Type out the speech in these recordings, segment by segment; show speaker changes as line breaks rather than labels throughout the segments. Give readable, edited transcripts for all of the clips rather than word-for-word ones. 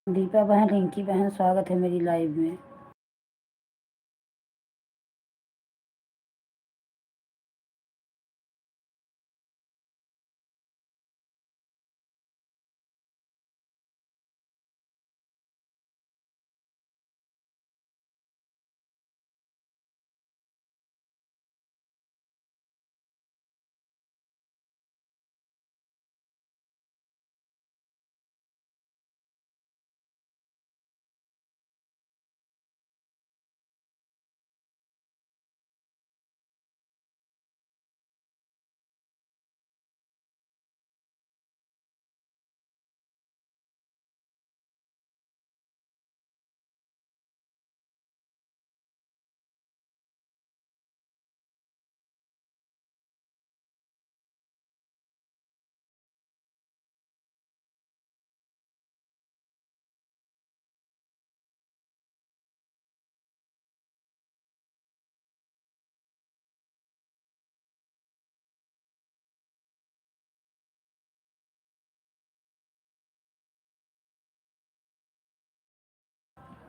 दीपा बहन, रिंकी बहन, स्वागत है मेरी लाइव में।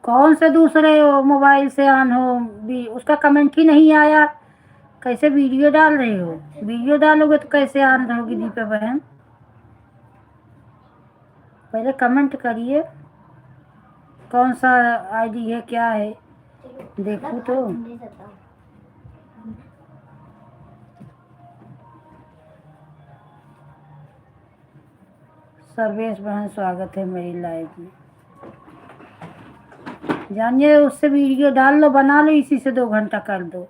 कौन से दूसरे मोबाइल से ऑन हो? भी उसका कमेंट ही नहीं आया। कैसे वीडियो डाल रहे हो? वीडियो डालोगे तो कैसे ऑन रहोगी दीपा बहन? पहले कमेंट करिए। कौन सा आईडी है, क्या है, देखो तो। सर्वेश बहन, स्वागत है मेरी लाइव में। जानिए, उससे वीडियो डाल लो, बना लो, इसी से 2 घंटा कर दो।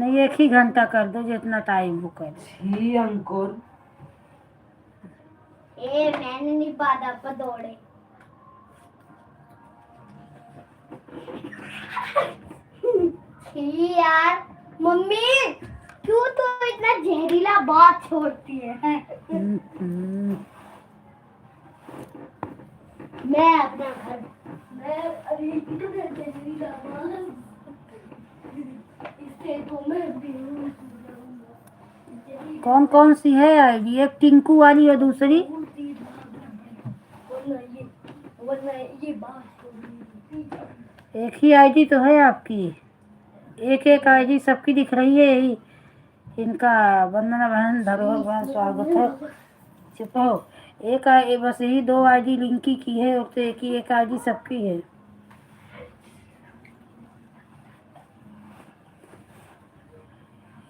नहीं, 1 ही घंटा कर दो, जितना टाइम हो कर।
छी अंकुर
ए मैंने नहीं पादा पर दौड़े। छी यार, मम्मी क्यों तो इतना जहरीला बात छोड़ती है? मैं अपना घर, मैं अभी इतना जहरीला बात इससे तो मैं बेहोश हो जाऊंगा।
कौन कौन सी है आईडी? एक टिंकू वाली और दूसरी
वरना ये बात होगी।
एक ही आईडी तो है आपकी। एक एक आईडी सबकी दिख रही है यही। इनका वंदना बहन, धरोहर बहन, स्वागत है। चुप हो। बस यही 2 आईडी लिंकी की है, और तो एक आईडी सबकी है।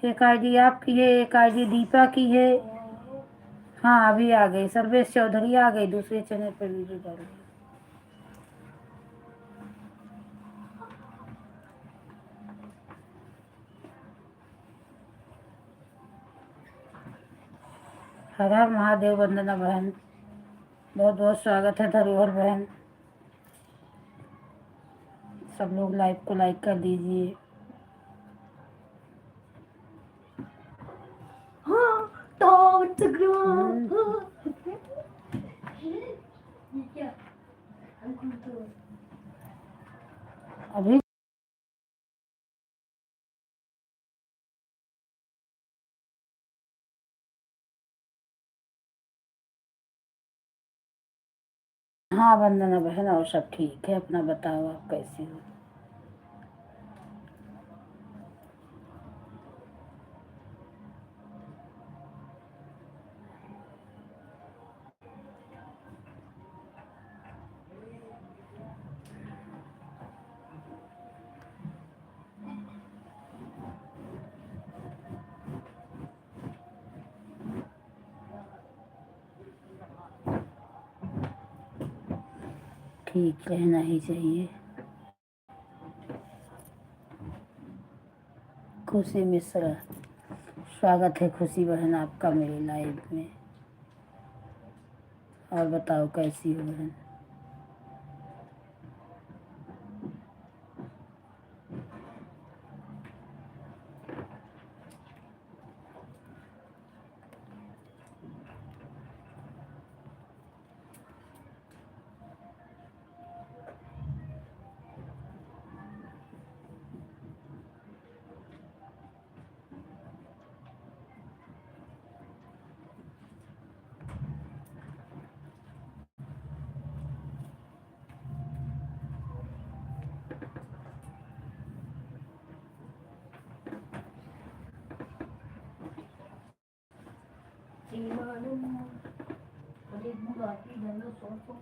एक आईडी आपकी है, एक आईडी दीपा की है। हाँ, अभी आ गई, सर्वेश चौधरी आ गई, दूसरे चैनल पर वीडियो डाल रही। हर हर महादेव वंदना बहन, बहुत बहुत स्वागत है। धरोहर बहन, सब लोग लाइव को लाइक कर दीजिए।
हाँ, तो क्या
अभी हाँ वंदना बहन, और सब ठीक है। अपना बताओ, आप कैसी हो? ठीक रहना ही चाहिए। खुशी मिश्रा, स्वागत है खुशी बहन आपका मेरी लाइव में। और बताओ, कैसी हो बहन? अरे दूध आती है लो सो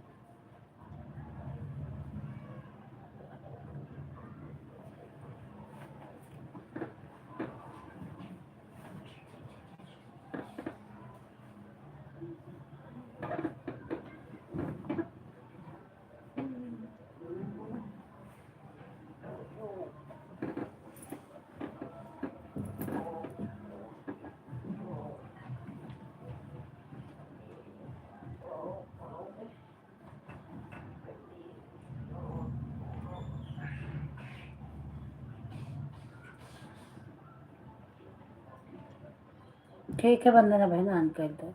ठीक है वंदना बहन ऑन कर दो।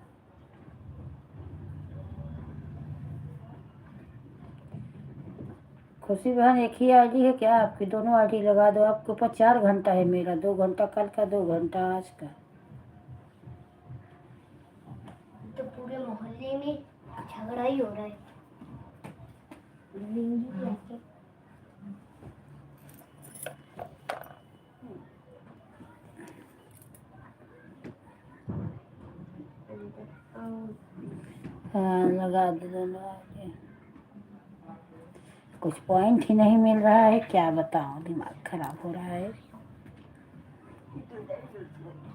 खुशी बहन एक ही आईडी है क्या आपकी? दोनों आईडी लगा दो। आपके ऊपर 4 घंटा है मेरा, 2 घंटा कल का, 2 घंटा आज का।
तो पूरे मोहल्ले में झगड़ा ही हो रहा है। लिंगी कैसे?
हाँ लगा दो दोनों आईडी। कुछ पॉइंट ही नहीं मिल रहा है, क्या बताऊं, दिमाग खराब हो रहा है।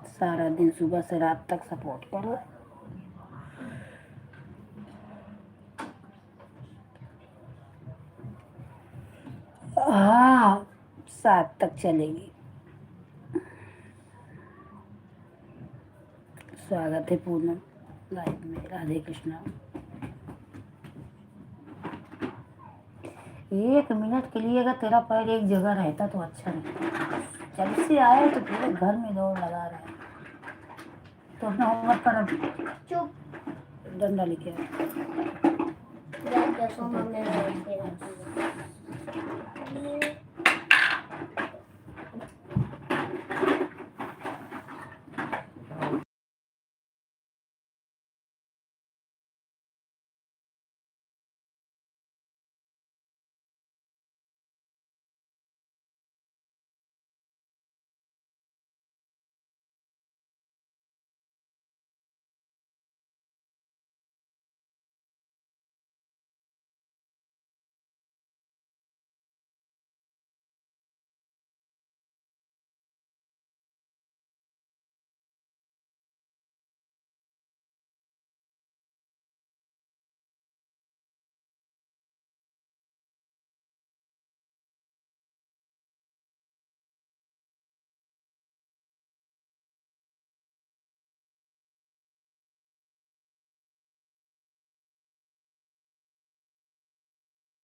सारा दिन सुबह से रात तक सपोर्ट करो। हाँ 7 तक चलेगी। स्वागत है पूनम लाइव में। राधे कृष्णा। 1 मिनट के लिए अगर तेरा पैर एक जगह रहता तो अच्छा रहता। जब से आए तो पूरे घर में दौड़ लगा रहे हैं। तो अपना होमवर्क कर। अब
चुप।
डंडा लेके आओ।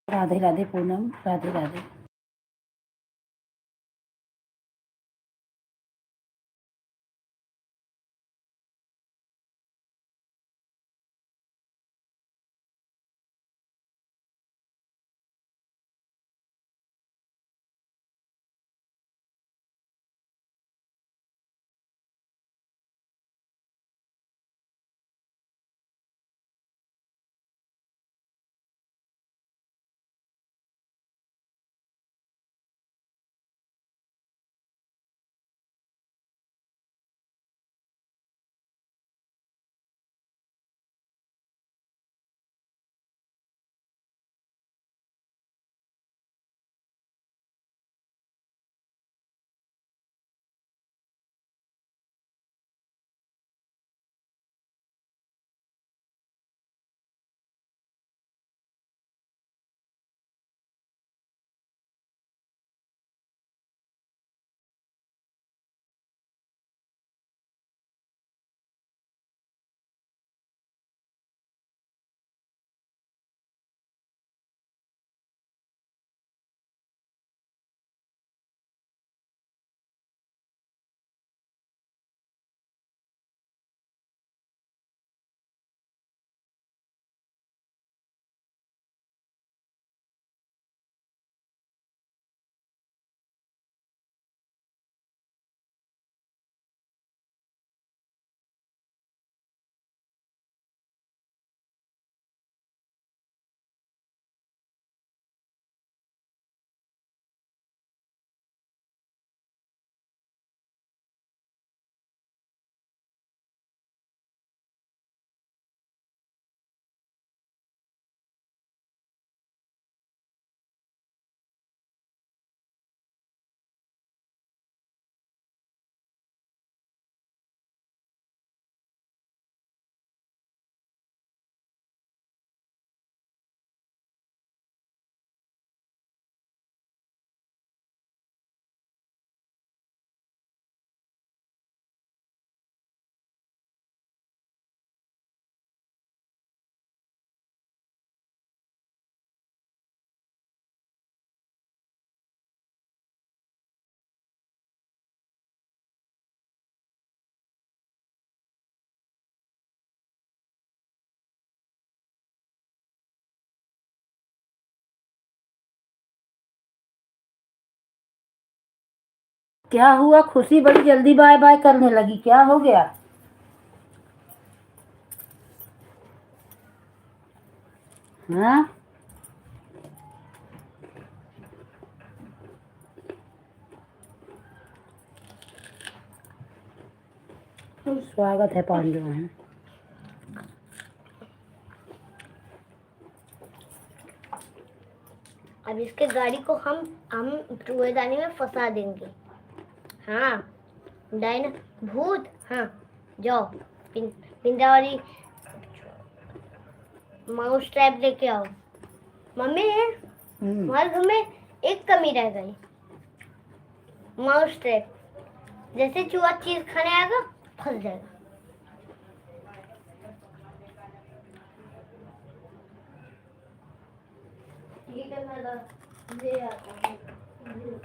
राधे राधे पूनम, राधे राधे। क्या हुआ? खुशी बड़ी जल्दी बाय बाय करने लगी, क्या हो गया? हाँ, स्वागत है पांडु में।
अब इसके गाड़ी को हम कूड़ेदानी में फंसा देंगे। हाँ, डायना भूत, हाँ जाओ पिंजरा वाली माउस ट्रैप लेके आओ। मम्मी हमारे घर में एक कमी रह गई, माउस ट्रैप। जैसे चूहा चीज खाने आएगा फंस जाएगा। ठीक है, मैं ले आता हूँ।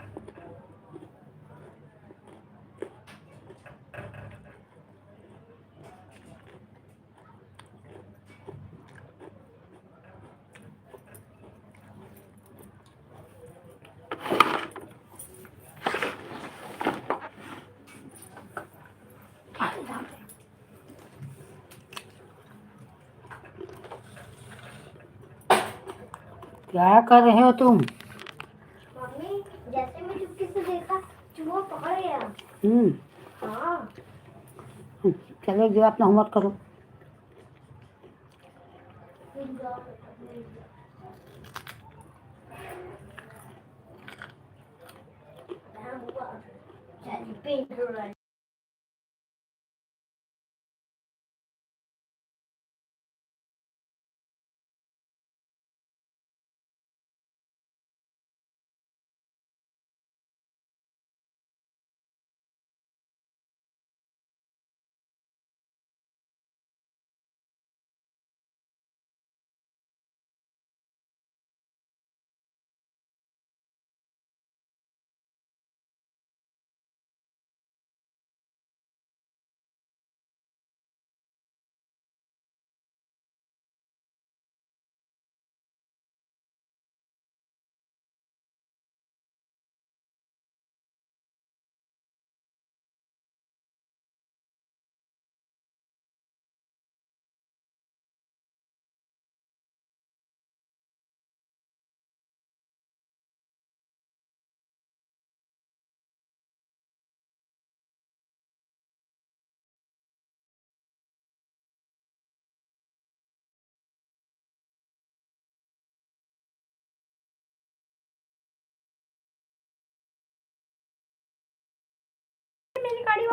क्या कर रहे हो तुम?
मम्मी, जैसे मैं चुपके से देखा चूहा पकड़ गया। हाँ,
चलो जो अपना होमवर्क करो।
पेंट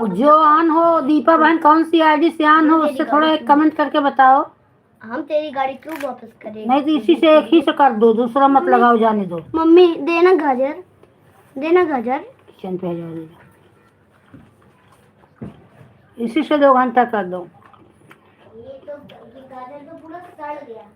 जो ऑन हो, दीपा बहन कौन सी आईडी से ऑन हो उससे थोड़ा एक कमेंट करके बताओ।
हम तेरी गाड़ी क्यों वापस करें?
नहीं तो इसी से एक ही से कर दो, दूसरा मत लगाओ, जाने दो।
मम्मी देना गाजर, देना गाजर।
किचन पे जा रही है। इसी से 2 घंटा कर दो।
ये गाजर तो पूरा सड़ गया।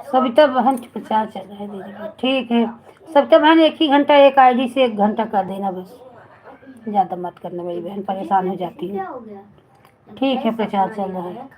सविता बहन प्रचार चल रहा है दीदी, ठीक है। सविता बहन 1 ही घंटा एक आईडी से 1 घंटा कर देना बस, ज़्यादा मत करना, मेरी बहन परेशान हो जाती है। ठीक है, प्रचार चल रहा है।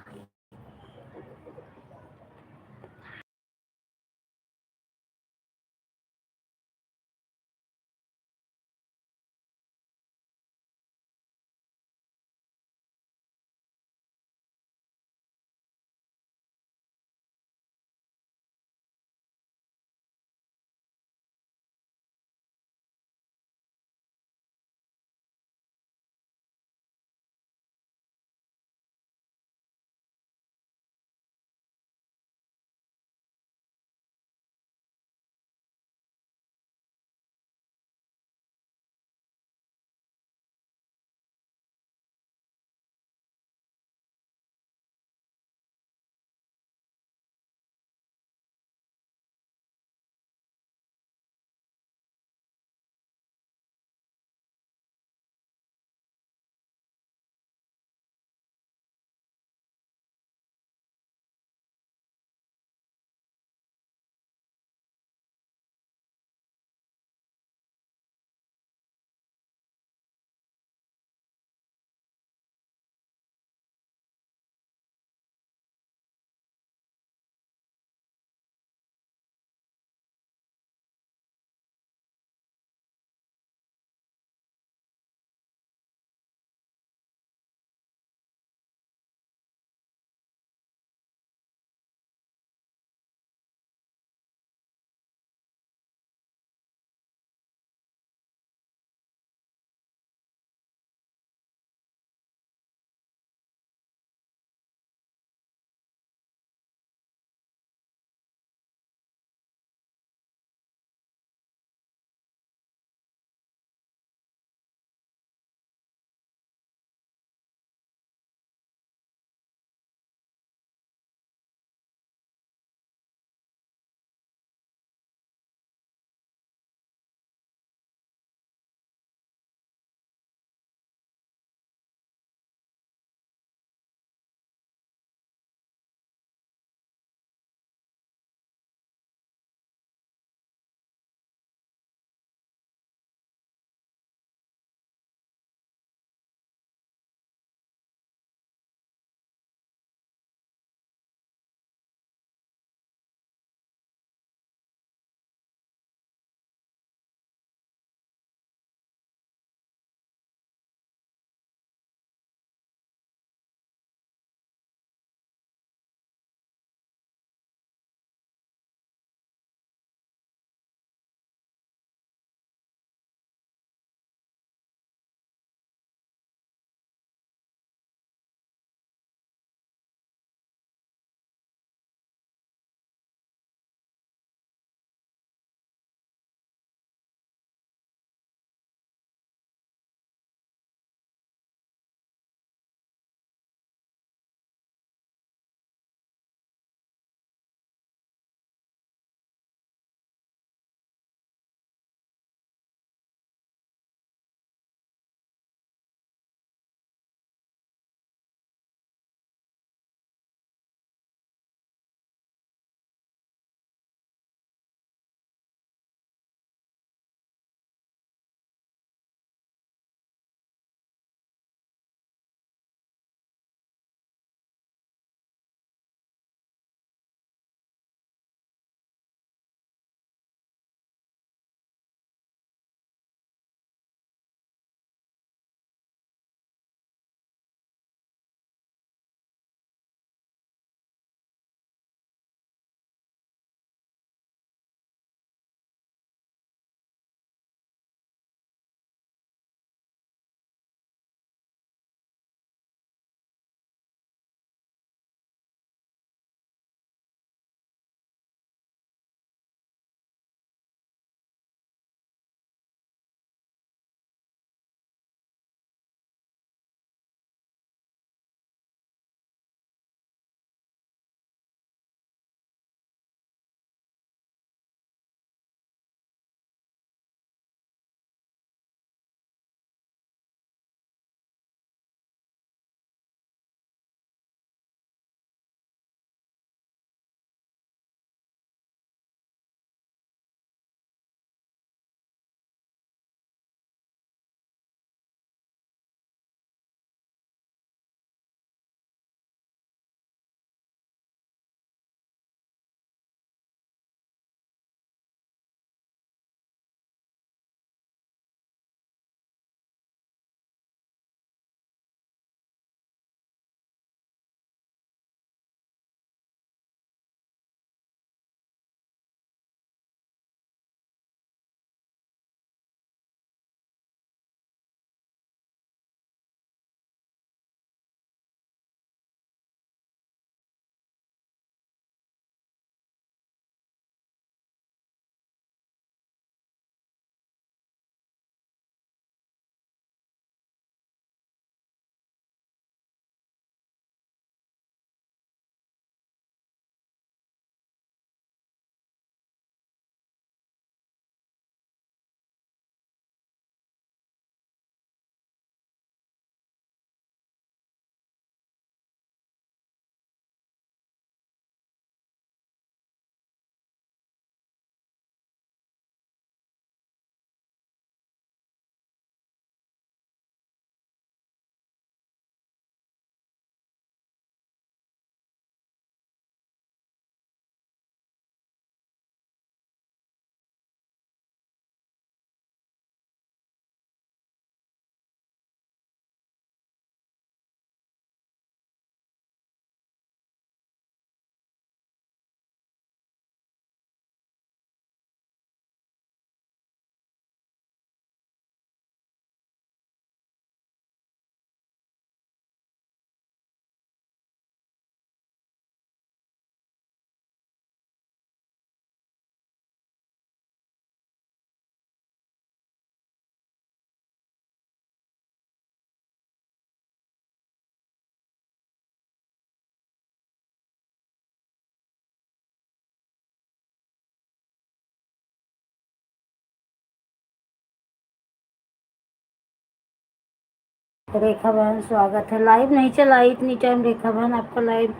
रेखा बहन स्वागत है। लाइव नहीं चला इतनी टाइम रेखा बहन, आपका लाइव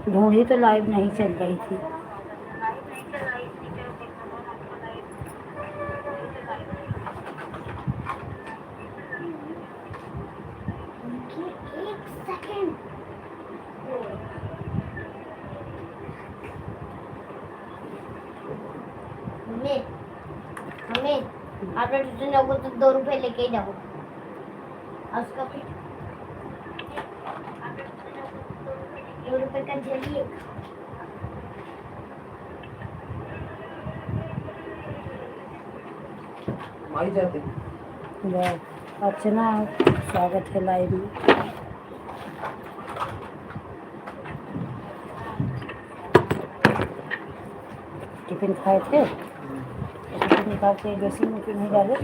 ढूंढी तो लाइव नहीं चल रही थी।
एक सेकंड। मम्मी मम्मी आप ट्यूशन जाओगे तो 2 रुपए लेके ही जाओ। और उसका फिर 2 रुपए का जलिए।
माई जाते
अर्चना स्वागत है लाइव में। टिफिन खाए थे, टिफिन निकाल के ड्रेसिंग में क्यों नहीं डाले?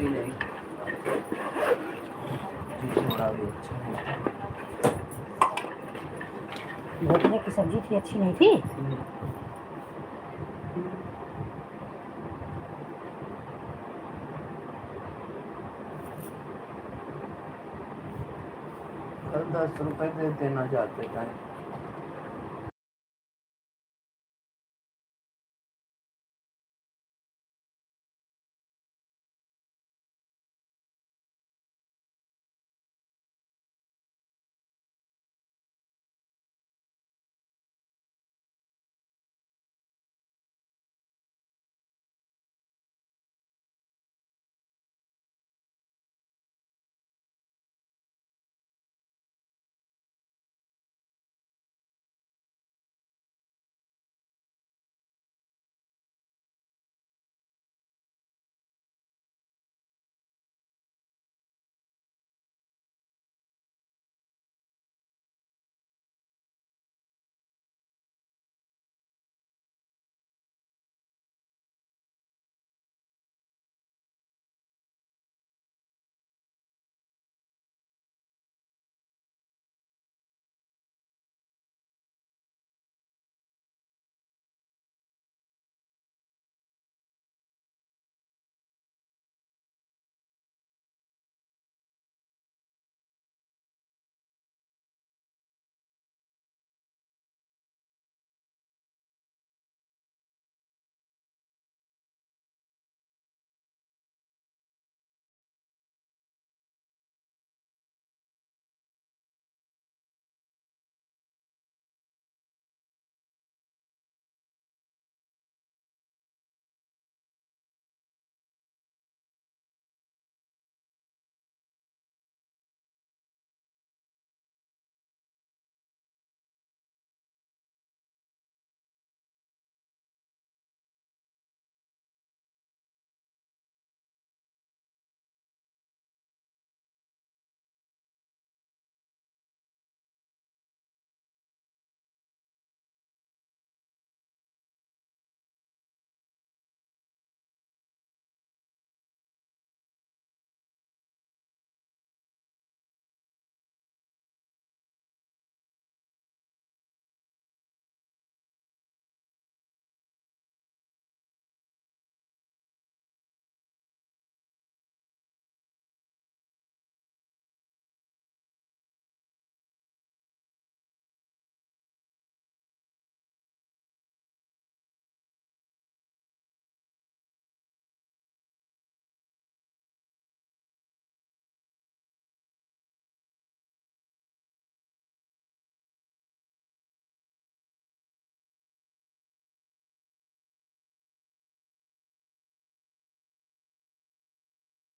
भोजने की सब्जी थी, अच्छी नहीं थी।
कल 10 रुपए दे देना चाहते थे।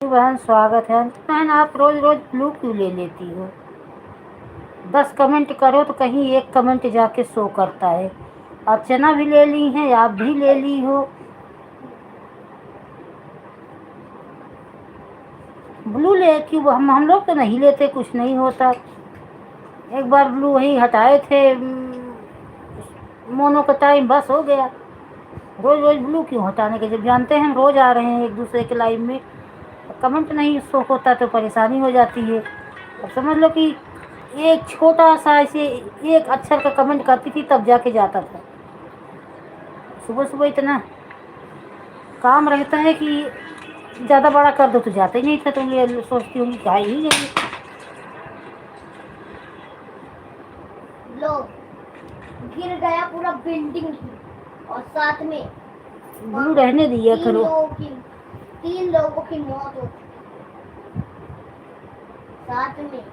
बहन स्वागत है। बहन आप रोज रोज ब्लू क्यों ले लेती हो? 10 कमेंट करो तो कहीं एक कमेंट जाके शो करता है। अर्चना भी ले ली है, आप भी ले ली हो। ब्लू ले क्यों? हम लोग तो नहीं लेते, कुछ नहीं होता। एक बार ब्लू वही हटाए थे मोनो का टाइम, बस हो गया। रोज रोज ब्लू क्यों हटाने के, जब जानते हैं हम रोज आ रहे हैं एक दूसरे के लाइव में। कमेंट नहीं शो होता तो परेशानी हो जाती है। अब समझ लो कि एक छोटा सा ऐसे एक अक्षर का कमेंट करती थी तब जाके जाता था। सुबह सुबह इतना काम रहता है कि ज़्यादा बड़ा कर दो तो जाता ही नहीं था। तुम ये सोचती होंगी क्या ही नहीं।
पेंटिंग की, और साथ में
ब्लू रहने दिया करो।
3 लोगों की मौत हो चुकी साथ में।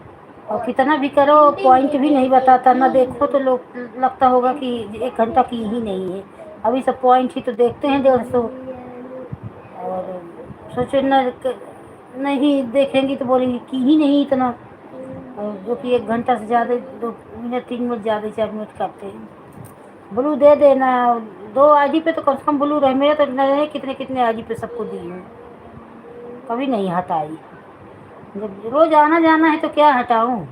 और कितना भी करो पॉइंट भी नहीं बताता ना, देखो तो लोग लगता होगा कि 1 घंटा की ही नहीं है। अभी सब पॉइंट ही तो देखते हैं 150, और सोचो न नहीं देखेंगी तो बोलेंगी कि ही नहीं इतना, और जो कि 1 घंटा से ज़्यादा 2 मिनट 3 मिनट ज़्यादा 4 मिनट करते हैं। ब्लू दे देना, 2 आईडी पे तो कम से कम ब्लू रहे। मेरे तो नहीं कितने कितने आईडी पे सबको दी हूँ, कभी नहीं हटाई। जब रोज आना जाना है तो क्या हटाऊं।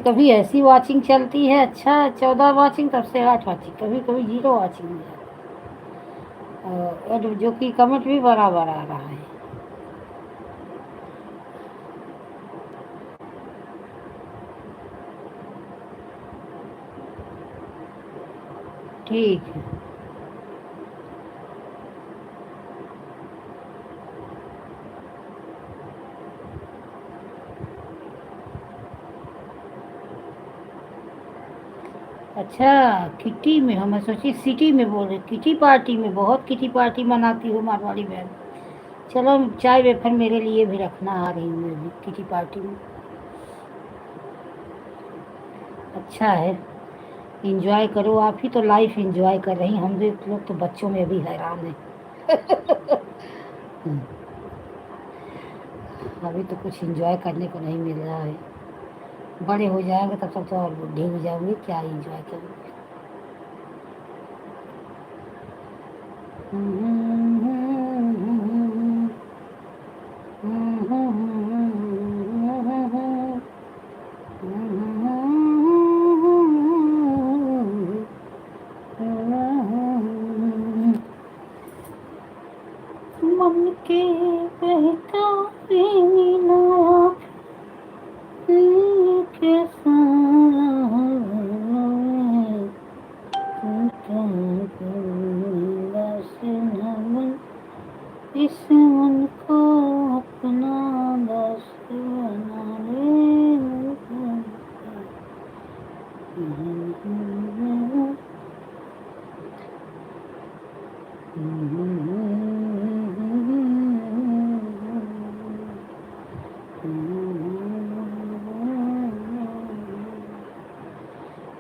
कभी ऐसी वॉचिंग चलती है, अच्छा 14 वॉचिंग, तब से 8 वॉचिंग, कभी कभी 0 वॉचिंग हो जाती है। और जो कि कमेंट भी बराबर आ रहा है। ठीक है। अच्छा, किटी में हो, मैं सोची सिटी में बोल रहे, किटी पार्टी में, बहुत किटी पार्टी मनाती हो मारवाड़ी बहन। चलो चाय वेफर मेरे लिए भी रखना, आ रही हूँ मैं भी किटी पार्टी में। अच्छा है, इंजॉय करो, आप ही तो लाइफ इंजॉय कर रही, हम लोग तो बच्चों में भी हैरान है। अभी तो कुछ इंजॉय करने को नहीं मिल रहा है, बड़े हो जाएंगे तब तक तो और बुढ़े हो जाओगे, क्या इंजॉय करोगे। मन के बहकावे मिलाप के सारा इस मन को अपना बस बना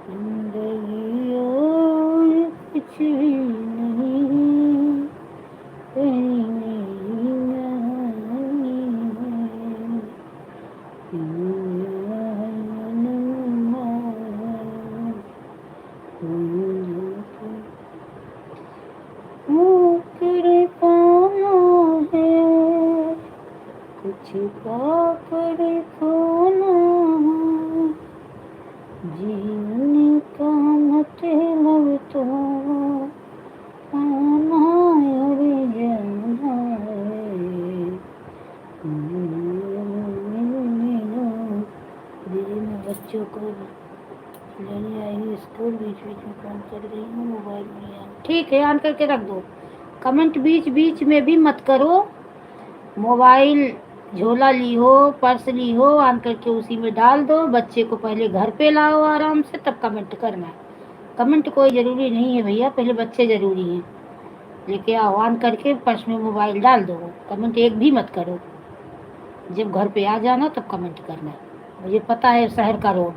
जिंदगी और कुछ भी नहीं, तेरी मेरी कहानी है। तेरे पाना है, कुछ का करे खाना, जीने का मतलब तो आना और जाना है। दीदी मैं बच्चों को लेने आई हूँ स्कूल, बीच बीच में काम कर रही हूँ, मोबाइल में ऑन। ठीक है, ऑन करके रख दो। कमेंट बीच बीच में भी मत करो। मोबाइल झोला ली हो, पर्स ली हो, ऑन करके उसी में डाल दो। बच्चे को पहले घर पे लाओ आराम से, तब कमेंट करना। कमेंट कोई ज़रूरी नहीं है भैया, पहले बच्चे ज़रूरी हैं। लेके आओ, ऑन करके पर्स में मोबाइल डाल दो, कमेंट एक भी मत करो। जब घर पे आ जाना तब कमेंट करना। मुझे पता है शहर का रोड।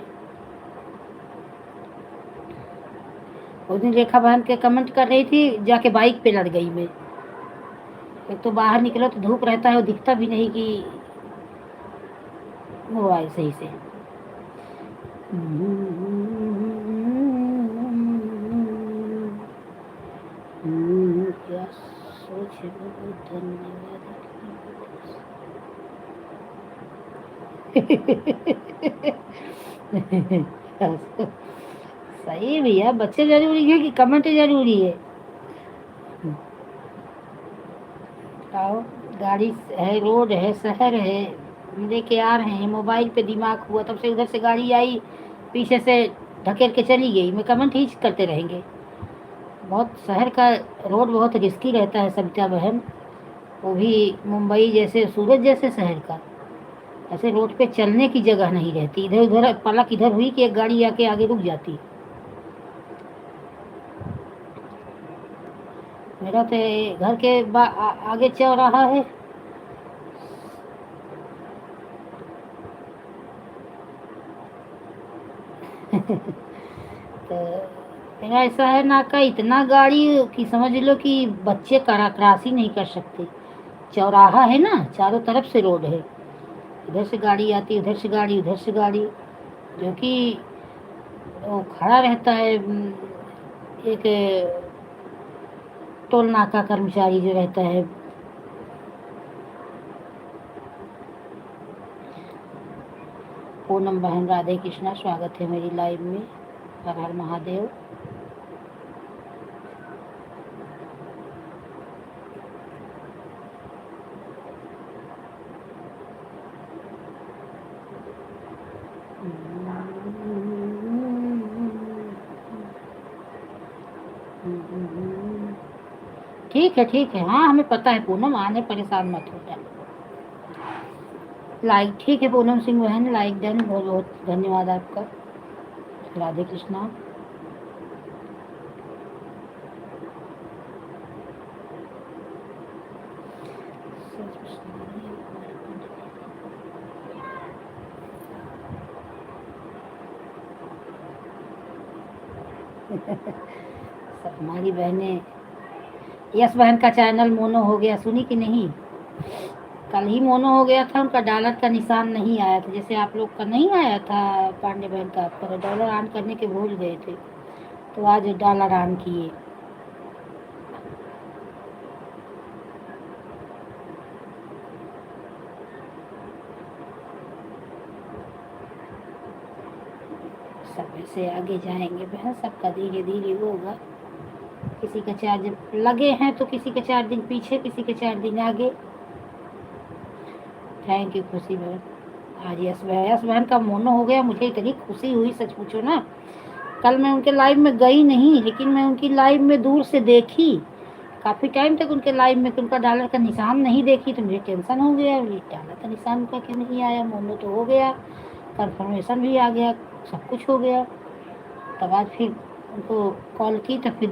उस दिन रेखा बहन के कमेंट कर रही थी, जाके बाइक पे लड़ गई मैं। एक तो बाहर निकलो तो धूप रहता है, वो दिखता भी नहीं कि मोबाइल सही से। क्या सोच है, बहुत धन्यवाद। सही भैया, बच्चे जरूरी है कि कमेंट जरूरी है। आओ, गाड़ी है, रोड है, शहर है, लेके आ रहे हैं। मोबाइल पे दिमाग हुआ, तब से उधर से गाड़ी आई, पीछे से ढकेल के चली गई, मैं कमेंट ही करते रहेंगे। बहुत शहर का रोड बहुत रिस्की रहता है सविता बहन, वो भी मुंबई जैसे, सूरत जैसे शहर का। ऐसे रोड पे चलने की जगह नहीं रहती, इधर उधर पलक इधर हुई कि एक गाड़ी आके आगे रुक जाती। मेरा तो घर के आगे चौराहा है। तो मेरा ऐसा है ना का, इतना गाड़ी कि समझ लो कि बच्चे क्रॉस ही नहीं कर सकते। चौराहा है ना, चारों तरफ से रोड है, इधर से गाड़ी आती, उधर से गाड़ी, उधर से गाड़ी, जो कि वो खड़ा रहता है। एक टोल नाका कर्मचारी जो रहता है, पूनम बहन, राधे कृष्णा, स्वागत है मेरी लाइव में। हर हर महादेव। ठीक है, हाँ हमें पता है पूनम, आने परेशान मत हो जाए। लाइक ठीक है पूनम सिंह बहन, लाइक डन, बहुत बहुत धन्यवाद आपका। राधे कृष्णा। सब हमारी बहनें। यस बहन का चैनल मोनो हो गया, सुनी कि नहीं? कल ही मोनो हो गया था, उनका डॉलर का निशान नहीं आया था, जैसे आप लोग का नहीं आया था पांडे बहन का, पर डॉलर ऑन करने के भूल गए थे, तो आज डॉलर ऑन किए। सब ऐसे आगे जाएंगे बहन, सबका धीरे धीरे होगा। किसी का चार्ज लगे हैं तो किसी के 4 दिन पीछे, किसी के 4 दिन आगे। थैंक यू खुशी बहन। आज यस बहन का मोनो हो गया, मुझे इतनी खुशी हुई, सच पूछो ना। कल मैं उनके लाइव में गई नहीं, लेकिन मैं उनकी लाइव में दूर से देखी, काफ़ी टाइम तक उनके लाइव में उनका डॉलर का निशान नहीं देखी, तो मुझे टेंशन हो गया, ये डॉलर का निशान उनका क्यों नहीं आया। मोनो तो हो गया, कंफर्मेशन भी आ गया, सब कुछ हो गया। तब आज फिर उनको कॉल की तो फिर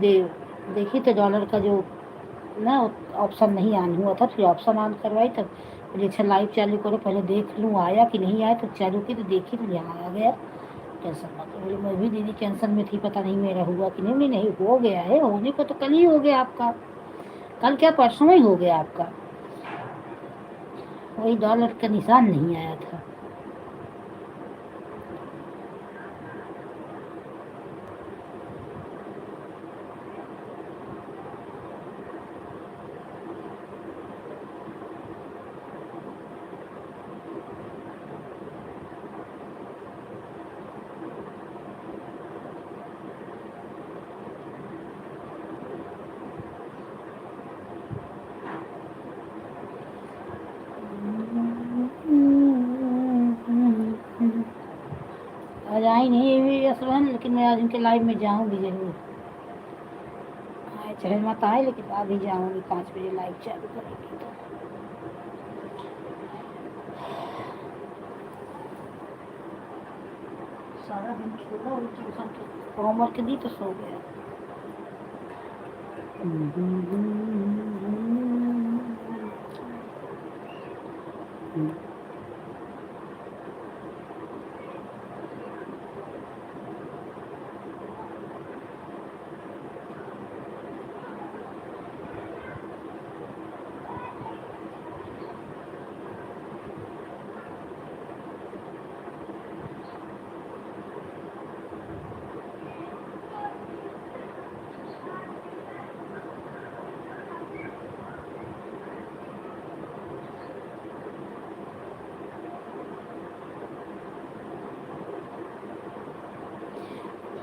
देखी तो डॉलर का जो ना ऑप्शन नहीं ऑन हुआ था, फिर ऑप्शन ऑन करवाई, तब मुझे अच्छा लाइव चालू करो, पहले देख लूँ आया कि नहीं आया, तो चालू की तो देखी तो यहाँ आ गया। टेंशन मत लो, मैं भी दीदी टेंशन में थी, पता नहीं मेरा हुआ कि नहीं। नहीं हो गया है, होने को तो कल ही हो गया आपका, कल क्या परसों ही हो गया आपका। वही डॉलर का निशान नहीं आया था। आज आई नहीं हुई यस बहन, लेकिन मैं आज उनके लाइव में जाऊंगी जरूर। आए चाहे मत आए, लेकिन आज ही जाऊंगी, 5 बजे लाइव चालू करेंगे तो। सारा दिन छोड़ा हुई ट्यूशन के होमवर्क दी तो सो गया।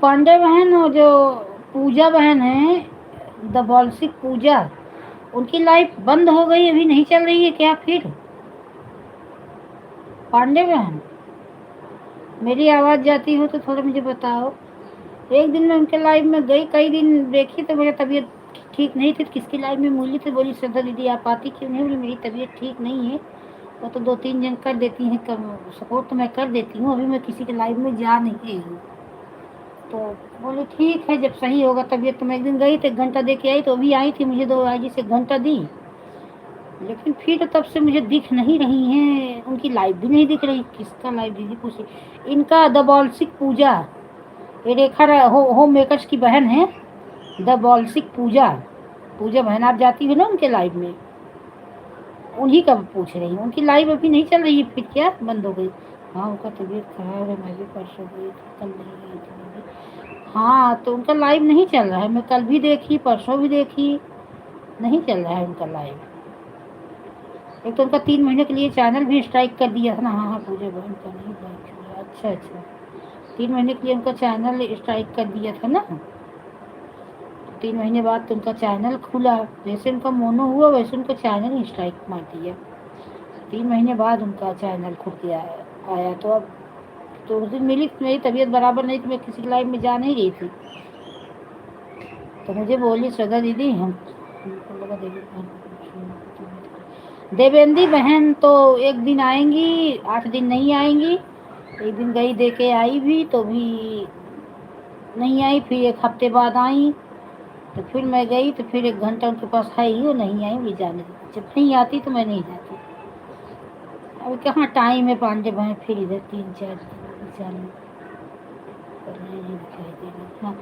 पांडे बहन और जो पूजा बहन है, द बॉल्सिक पूजा, उनकी लाइफ बंद हो गई, अभी नहीं चल रही है क्या फिर? पांडे बहन मेरी आवाज़ जाती हो तो थोड़ा मुझे बताओ। एक दिन मैं उनके लाइव में गई, कई दिन देखी तो मेरी तबीयत ठीक नहीं थी, तो किसकी लाइव में मूली तो बोली श्रद्धा दीदी आप आती क्यों नहीं? बोली मेरी तबीयत ठीक नहीं है। वो तो 2-3 जन कर देती हैं, सपोर्ट तो मैं कर देती हूँ, अभी मैं किसी के लाइव में जा नहीं रही हूँ। तो बोले ठीक है, जब सही होगा तबीयत। तो मैं एक दिन गई तो 1 घंटा दे के आई, तो अभी आई थी, मुझे 2 आई से 1 घंटा दी, लेकिन फिर तब से मुझे दिख नहीं रही हैं, उनकी लाइव भी नहीं दिख रही। किसका लाइव दीदी पूछी? इनका द बॉल्सिक पूजा, ये रेखा होम मेकर्स की बहन है, द बॉल्सिक पूजा। पूजा बहन आप जाती हो ना उनके लाइव में, उन्हीं का पूछ रही हूँ। उनकी लाइव अभी नहीं चल रही है, फिर क्या बंद हो गई? हाँ उनका तबीयत खराब है, मैं भी परसों गई थी, कल नहीं गई थी मैं भी। हाँ तो उनका लाइव नहीं चल रहा है, मैं कल भी देखी, परसों भी देखी, नहीं चल रहा है उनका लाइव। एक तो उनका 3 महीने के लिए चैनल भी स्ट्राइक कर दिया था ना। हाँ पूजा बहन का नहीं लाइव चल रहा, अच्छा अच्छा, 3 महीने के लिए उनका चैनल स्ट्राइक कर दिया था ना, 3 महीने बाद तो उनका चैनल खुला, जैसे उनका मोनो हुआ वैसे उनका चैनल ही स्ट्राइक मार दिया। 3 महीने बाद उनका चैनल खुल के आया। तो अब तो उस दिन मिली, मेरी तबीयत बराबर नहीं थी, मैं किसी लाइव में जा नहीं रही थी, तो मुझे बोली श्रद्धा दीदी हमको लगा देवेंदी बहन तो एक दिन आएंगी, 8 दिन नहीं आएंगी। एक दिन गई दे के आई भी तो भी नहीं आई, फिर 1 हफ्ते बाद आई, तो फिर मैं गई तो फिर 1 घंटा उनके पास है ही, वो नहीं आई, मुझे जाने दी, जब नहीं आती तो मैं नहीं जाती। अब कहाँ टाइम है, पांडे बहन फिर इधर 3-4 दिन दिखाई दे रही। हाँ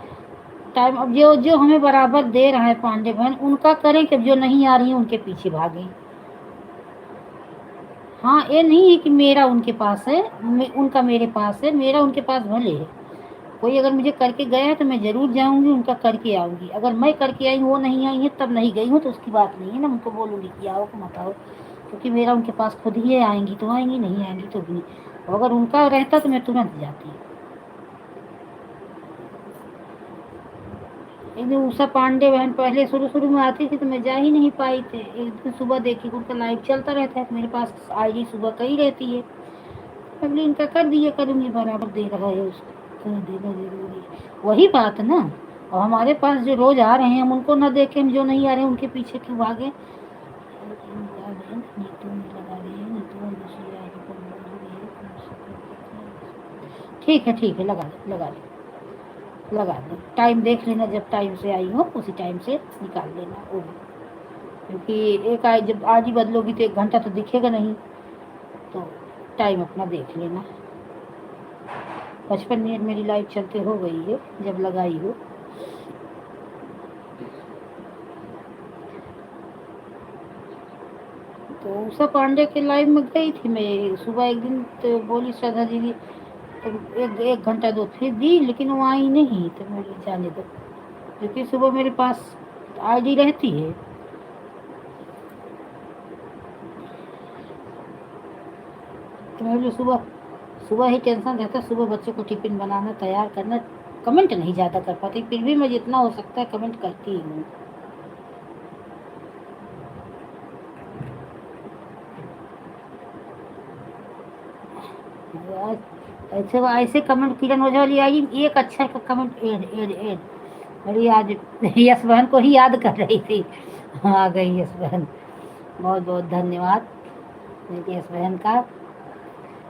टाइम, अब जो जो हमें बराबर दे रहा है पांडे बहन उनका करें कि जो नहीं आ रही है उनके पीछे भागें। हाँ ये नहीं है कि मेरा उनके पास है, उनका मेरे पास है, मेरा उनके पास भले है। कोई अगर मुझे करके गया है तो मैं ज़रूर जाऊंगी, उनका करके आऊंगी। अगर मैं करके आई वो नहीं आई है तब नहीं गई हूँ तो उसकी बात नहीं है ना, उनको बोलूँगी कि आओ कि मत आओ, क्योंकि मेरा उनके पास खुद ही है, आएंगी तो आएंगी, नहीं आएंगी तो भी नहीं। और अगर उनका रहता तो मैं तुरंत जाती। एक दिन उषा पांडे बहन पहले शुरू शुरू में आती थी तो मैं जा ही नहीं पाई थी। एक दिन सुबह देखी उनका लाइव चलता रहता है, मेरे पास आईडी सुबह कहीं रहती है, अगली इनका कर दिया करूँगी, बराबर दे रहा है उसको तो देना जरूरी है। वही बात ना, और हमारे पास जो रोज आ रहे हैं हम उनको ना देखें, जो नहीं आ रहे हैं उनके पीछे क्यों भागे। ठीक है लगा दो, टाइम देख लेना, जब टाइम से आई हो उसी टाइम से निकाल लेना वो भी, क्योंकि एक आई जब आज ही बदलोगी तो 1 घंटा तो दिखेगा नहीं, तो टाइम अपना देख लेना। 55 मिनट मेरी लाइव चलते हो गई है जब लगाई हो। तो उषा पांडे के लाइव में गई थी मैं सुबह एक दिन, तो बोली श्रद्धा दीदी तो एक घंटा दो, फिर दी लेकिन वो आई नहीं, तो मेरी जाने दो, क्योंकि सुबह मेरे पास आईडी रहती है। तो मैं सुबह सुबह ही टेंशन रहता, सुबह बच्चों को टिफिन बनाना तैयार करना, कमेंट नहीं ज़्यादा कर पाती, फिर भी मैं जितना हो सकता है कमेंट करती हूँ। ऐसे ऐसे कमेंट किरण ओझा वाली आई, एक अक्षर का कमेंट एड एड एड, मेरी आज यश बहन को ही याद कर रही थी, आ गई यश बहन, बहुत बहुत धन्यवाद मेरी यश बहन का,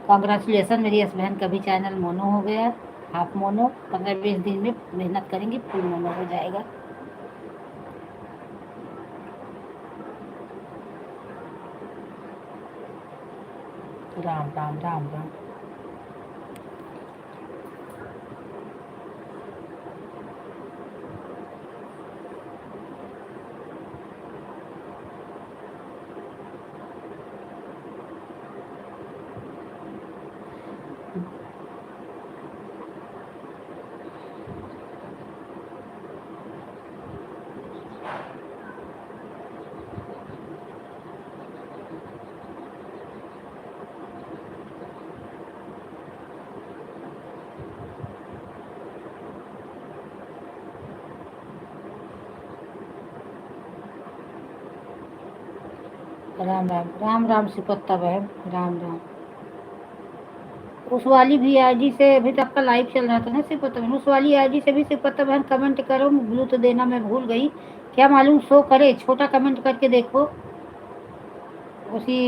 कॉन्ग्रेचुलेसन मेरी यश बहन का भी चैनल मोनो हो गया, हाफ मोनो, 15-20 दिन में मेहनत करेंगे फुल मोनो हो जाएगा। राम राम राम राम। राम राम राम राम सिपत्ता बहन, राम राम। उस वाली भी आईडी से अभी तक का लाइव चल रहा था ना सिपत्ता बहन, उस वाली आईडी से भी सिपत्ता बहन कमेंट करो, ब्लू तो देना मैं भूल गई, क्या मालूम शो करे, छोटा कमेंट करके देखो उसी।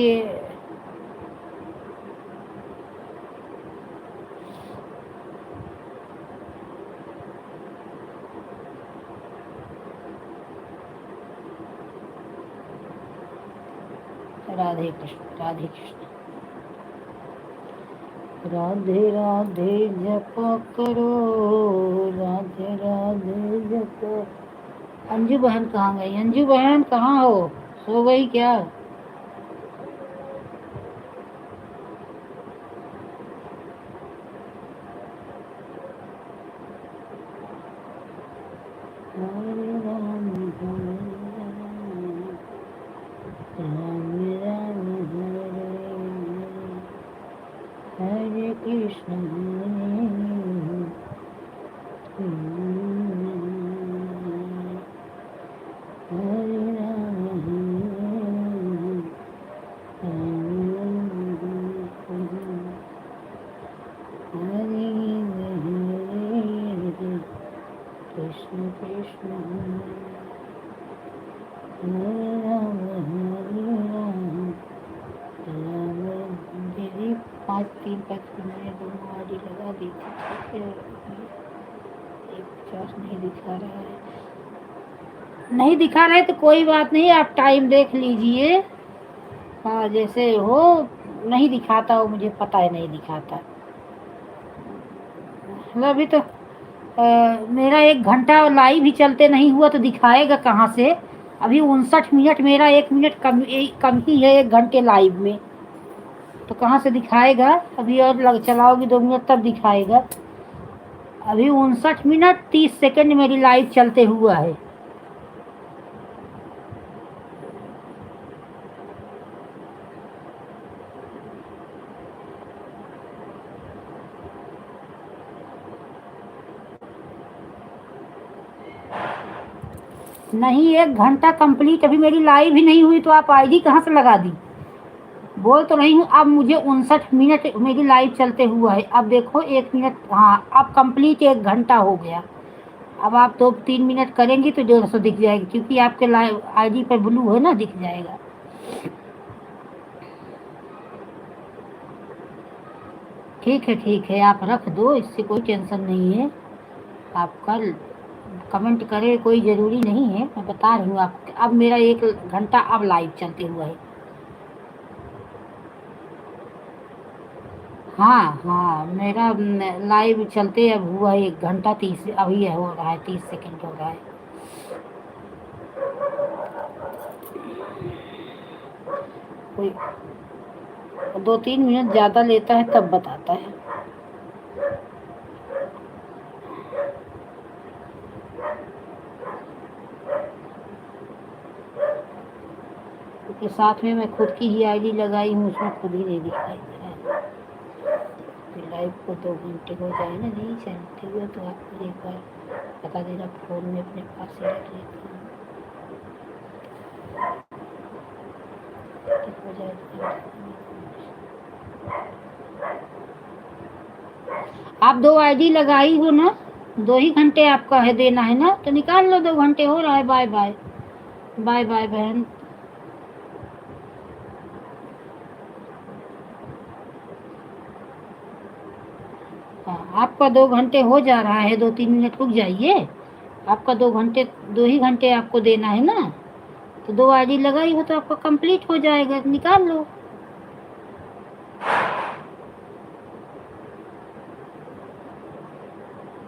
राधे कृष्ण राधे कृष्ण, राधे राधे जप करो, राधे राधे जप। अंजू बहन कहाँ गई, अंजू बहन कहाँ हो, सो गई क्या? हरे कृष्ण दीदी 5 3 5 मैंने दोनों आईडी लगा दी थी, ठीक है। 150 नहीं दिखा रहा है, नहीं दिखा रहा है तो कोई बात नहीं, आप टाइम देख लीजिए। हाँ जैसे हो, नहीं दिखाता हो मुझे पता है, नहीं दिखाता। मतलब अभी तो मेरा 1 घंटा लाइव ही चलते नहीं हुआ तो दिखाएगा कहाँ से। अभी 59 मिनट, मेरा 1 मिनट कम ही है 1 घंटे लाइव में, तो कहाँ से दिखाएगा। अभी और चलाओगी 2 मिनट तब दिखाएगा। अभी 59 मिनट 30 सेकंड मेरी लाइव चलते हुआ है। नहीं, 1 घंटा कंप्लीट अभी मेरी लाइव ही नहीं हुई तो आप आईडी कहाँ से लगा दी। बोल तो रही हूँ, अब मुझे 59 मिनट मेरी लाइव चलते हुआ है। अब देखो 1 मिनट, हाँ अब कंप्लीट 1 घंटा हो गया। अब आप 2 3 मिनट करेंगी तो 150 दिख जाएगी, क्योंकि आपके लाइव आईडी पर ब्लू है ना, दिख जाएगा। ठीक है, आप रख दो, इससे कोई टेंशन नहीं है। आप कल कमेंट करें, कोई ज़रूरी नहीं है, मैं बता रही हूँ आप। अब मेरा 1 घंटा अब लाइव चलते हुआ है। हाँ मेरा लाइव चलते अब हुआ है 1 घंटा 30, अभी हो रहा है 30 सेकंड हो रहा है। कोई 2 3 मिनट ज़्यादा लेता है तब बताता है। क्योंकि साथ में मैं खुद की ही आईडी लगाई हूँ, उसमें खुद ही नहीं दिखाई दे रहा है। तो लाइव को 2 घंटे हो जाए ना, नहीं चलते हुए तो आपको एक बार बता देना, फ़ोन में अपने पास ही रख लेती हूँ। तब हो जाए तो आप 2 आईडी लगाई हो ना, 2 ही घंटे आपका है देना है ना, तो निकाल लो। 2 घंटे हो रहा है। बाय बाय, बाय बाय बहन। हाँ, आपका 2 घंटे हो जा रहा है, 2 3 मिनट रुक जाइए। आपका 2 घंटे, 2 ही घंटे आपको देना है ना, तो 2 आईडी लगाई हो तो आपका कंप्लीट हो जाएगा, निकाल लो।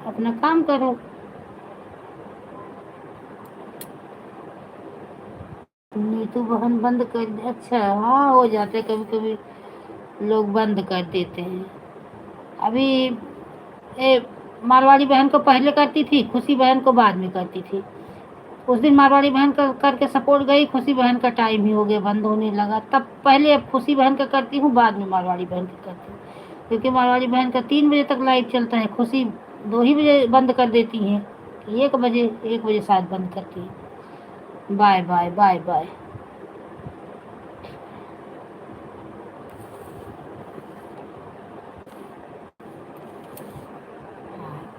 अपना काम करो। नीतू बहन बंद कर दे, अच्छा हाँ हो जाते, कभी कभी लोग बंद कर देते हैं। अभी मारवाड़ी बहन को पहले करती थी, खुशी बहन को बाद में करती थी। उस दिन मारवाड़ी बहन का करके सपोर्ट गई, खुशी बहन का टाइम ही हो गया, बंद होने लगा। तब पहले अब खुशी बहन का करती हूँ, बाद में मारवाड़ी बहन का करती हूँ, क्योंकि मारवाड़ी बहन का 3 बजे तक लाइव चलता है, खुशी 2 ही बजे बंद कर देती हैं, 1 बजे शायद बंद करती है। Bye bye bye bye.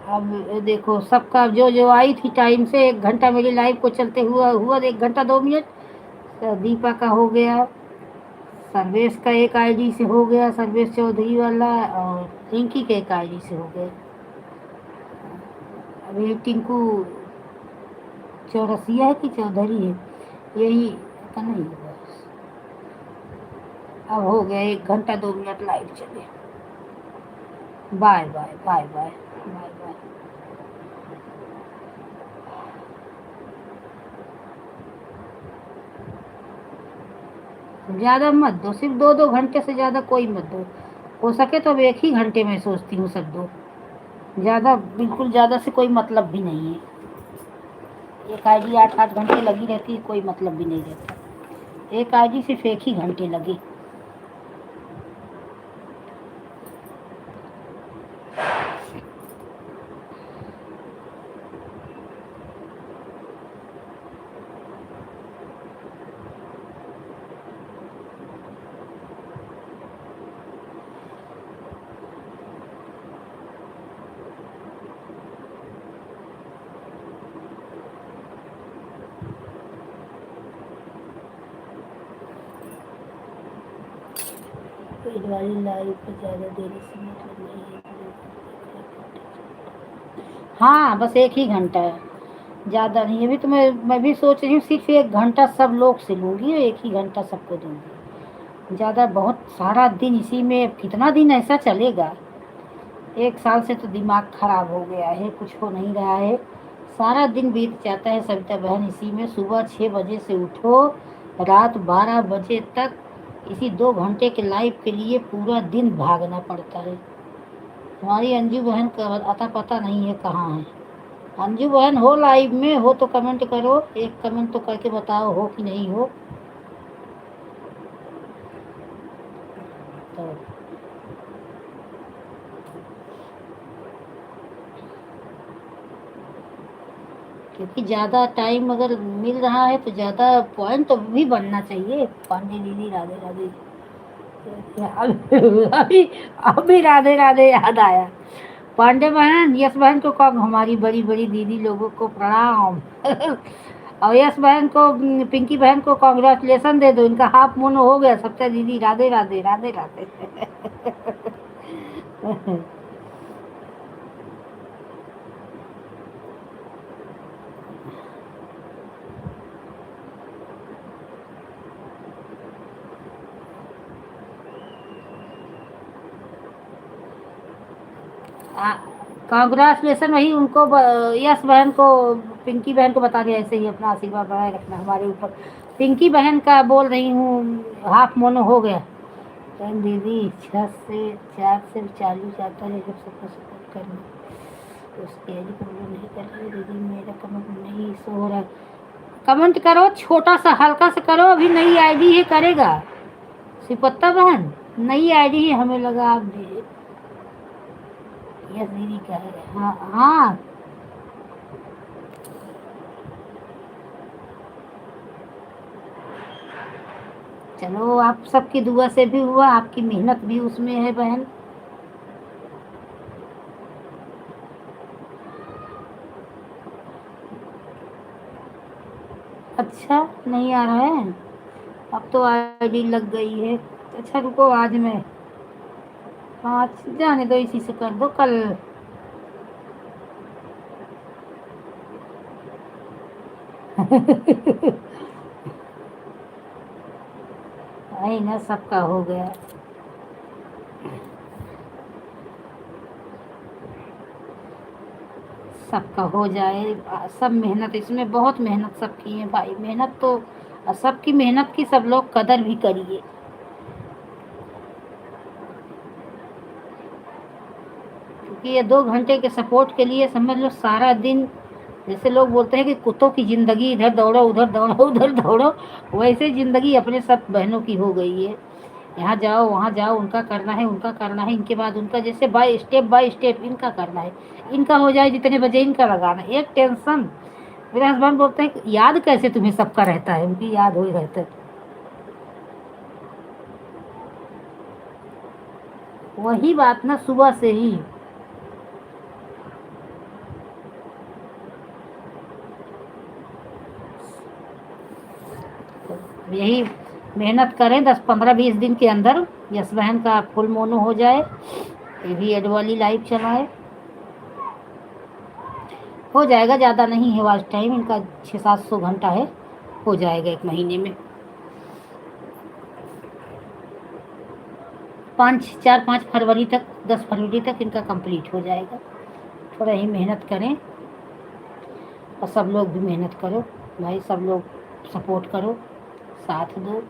अब देखो सबका जो जो आई थी टाइम से, 1 घंटा मेरी लाइव को चलते हुआ 1 घंटा 2 मिनट। तो दीपा का हो गया, सर्वेश का एक आईडी से हो गया, सर्वेश चौधरी वाला, और रिंकी के एक आईडी से हो गया। अभी टिंकू चौरसिया है कि चौधरी है, यही पता नहीं है। अब हो गया 1 घंटा 2 मिनट लाइव चले। Bye bye bye bye bye bye. ज़्यादा मत दो, सिर्फ 2 2 घंटे से ज़्यादा कोई मत दो। हो सके तो अब 1 ही घंटे में सोचती हूँ सब दो, ज़्यादा बिल्कुल ज़्यादा से कोई मतलब भी नहीं है। एक आईडी 8 8 घंटे लगी रहती है, कोई मतलब भी नहीं रहता। एक आईडी सिर्फ 1 ही घंटे लगी। पेड वाली लाइव पे ज़्यादा देरी से मतलब नहीं है। हाँ बस 1 ही घंटा है, ज़्यादा नहीं है। अभी तो मैं भी सोच रही हूँ सिर्फ 1 घंटा सब लोग से लूँगी और 1 ही घंटा सबको दूँगी। ज़्यादा बहुत सारा दिन इसी में, कितना दिन ऐसा चलेगा? 1 साल से तो दिमाग खराब हो गया है, कुछ हो नहीं रहा है। सारा दिन बीत जाता है सविता बहन इसी में। सुबह 6 बजे से उठो, रात 12 बजे तक इसी 2 घंटे के लाइव के लिए पूरा दिन भागना पड़ता है। हमारी अंजू बहन का अता पता नहीं है कहाँ है। अंजू बहन हो लाइव में? हो तो कमेंट करो, एक कमेंट तो करके बताओ हो कि नहीं हो। तो क्योंकि ज़्यादा टाइम अगर मिल रहा है तो ज़्यादा पॉइंट तो भी बनना चाहिए। पांडे दीदी राधे राधे। अभी अभी राधे राधे याद आया। पांडे बहन, यश बहन को कब, हमारी बड़ी बड़ी दीदी लोगों को प्रणाम। और यश बहन को, पिंकी बहन को कांग्रेचुलेसन दे दो, इनका हाफ मून हो गया। सबसे दीदी राधे राधे राधे राधे। कांग्रेचुलेसन वही उनको, यश बहन को, पिंकी बहन को बता दिया ऐसे ही अपना आशीर्वाद बनाए रखना हमारे ऊपर। पिंकी बहन का बोल रही हूँ, हाफ मोनो हो गया। टाइम दीदी 6 से 4 से चालू जाता है, जब सबको सपोर्ट करना तो उसकी आईडी को फॉलो नहीं कर रही दीदी, मेरा कमेंट नहीं शो हो रहा। कमेंट करो, छोटा सा हल्का सा करो, अभी नई आईडी है करेगा। सिपत्ता बहन नई आईडी है, हमें लगा आप भी यस दीदी का है। हाँ हाँ, चलो आप सबकी दुआ से भी हुआ, आपकी मेहनत भी उसमें है बहन। अच्छा नहीं आ रहा है, अब तो आईडी लग गई है। अच्छा रुको, आज मैं 5 जाने दो, इसी से कर दो कल। आई ना, सबका हो गया। सबका हो जाए, सब मेहनत, इसमें बहुत मेहनत सबकी है भाई। मेहनत तो सबकी मेहनत की सब लोग कदर भी करिए। क्योंकि ये 2 घंटे के सपोर्ट के लिए समझ लो सारा दिन, जैसे लोग बोलते हैं कि कुत्तों की जिंदगी, इधर दौड़ो उधर दौड़ो उधर दौड़ो, वैसे जिंदगी अपने सब बहनों की हो गई है। यहाँ जाओ वहाँ जाओ, उनका करना है उनका करना है, इनके बाद उनका, जैसे बाय स्टेप इनका करना है। इनका हो जाए जितने बजे इनका लगाना, एक टेंशन। मेरे हस्बैंड बोलते हैं याद कैसे तुम्हें सबका रहता है, उनकी याद हो ही रहता है। वही बात ना, सुबह से ही यही मेहनत करें। 10 15 20 दिन के अंदर यस बहन का फुल मोनो हो जाए, ये भी एड वाली लाइव चलाए, हो जाएगा। ज़्यादा नहीं है वॉच टाइम इनका, 600-700 घंटा है, हो जाएगा 1 महीने में। 4-5 फरवरी तक, 10 फरवरी तक इनका कंप्लीट हो जाएगा। थोड़ा ही मेहनत करें और सब लोग भी मेहनत करो भाई, सब लोग सपोर्ट करो, साथ दो।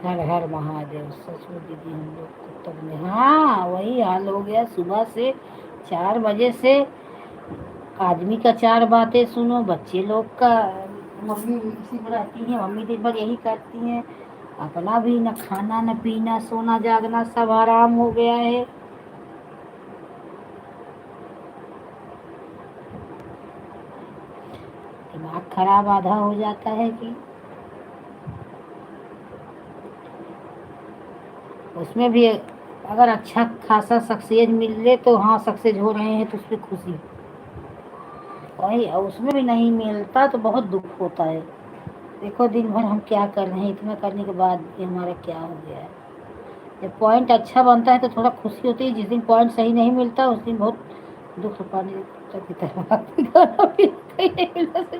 हर हर महादेव। सच में दीदी हम लोग को तब में हाँ वही हाल हो गया। सुबह से 4 बजे से आदमी का 4 बातें सुनो, बच्चे लोग का। मम्मी इसी में रहती हैं, मम्मी दिन भर यही करती हैं। अपना भी न खाना न पीना सोना जागना सब आराम हो गया है। दिमाग खराब आधा हो जाता है कि उसमें भी अगर अच्छा खासा सक्सेस मिले तो हाँ सक्सेस हो रहे हैं तो उसमें खुशी। वही और उसमें भी नहीं मिलता तो बहुत दुख होता है। देखो दिन भर हम क्या कर रहे हैं, इतना करने के बाद भी हमारा क्या हो गया है। जब पॉइंट अच्छा बनता है तो थोड़ा खुशी होती है, जिस दिन पॉइंट सही नहीं मिलता उस दिन बहुत दुख पानी की तरह खाना पीना कहीं नहीं मिलता, से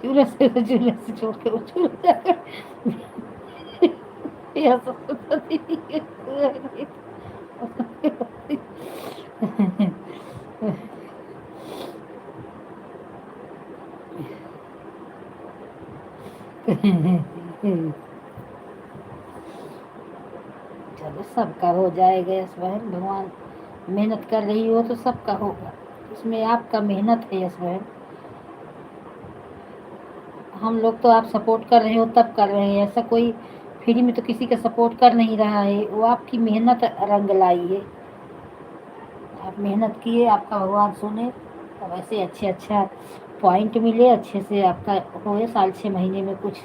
चूल्हे से छोड़ के वो चूल्हे जाकर यह सब तो पता नहीं है। चलो सबका हो जाएगा यश बहन, भगवान मेहनत कर रही हो तो सबका होगा। इसमें आपका मेहनत है यश बहन। हम लोग तो आप सपोर्ट कर रहे हो तब कर रहे हैं, ऐसा कोई फ्री में तो किसी का सपोर्ट कर नहीं रहा है। वो आपकी मेहनत रंग लाई है। आप मेहनत किए, आपका भगवान सुने और ऐसे अच्छे अच्छा पॉइंट मिले, अच्छे से आपका होए 6 महीने में कुछ।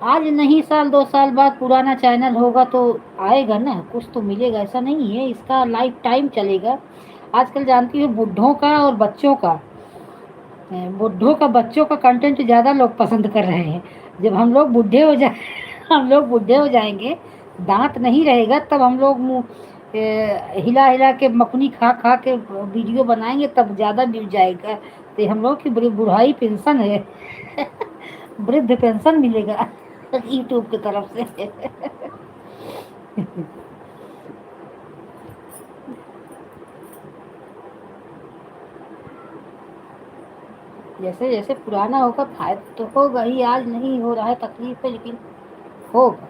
आज नहीं 2 साल बाद पुराना चैनल होगा तो आएगा ना, कुछ तो मिलेगा। ऐसा नहीं है, इसका लाइफ टाइम चलेगा। आजकल जानती हो बुढ़ों का और बच्चों का, बुढ़ों का बच्चों का कंटेंट ज़्यादा लोग पसंद कर रहे हैं। जब हम लोग बूढ़े हो जाए हम लोग बूढ़े हो जाएंगे, दांत नहीं रहेगा, तब हम लोग मुंह हिला हिला के मकुनी खा खा के वीडियो बनाएंगे, तब ज़्यादा व्यूज जाएगा। तो हम लोग की बुढ़ाई पेंशन है वृद्ध पेंशन मिलेगा यूट्यूब की तरफ से जैसे जैसे पुराना होगा फायदा तो होगा ही। आज नहीं हो रहा है तकलीफ है, लेकिन होगा।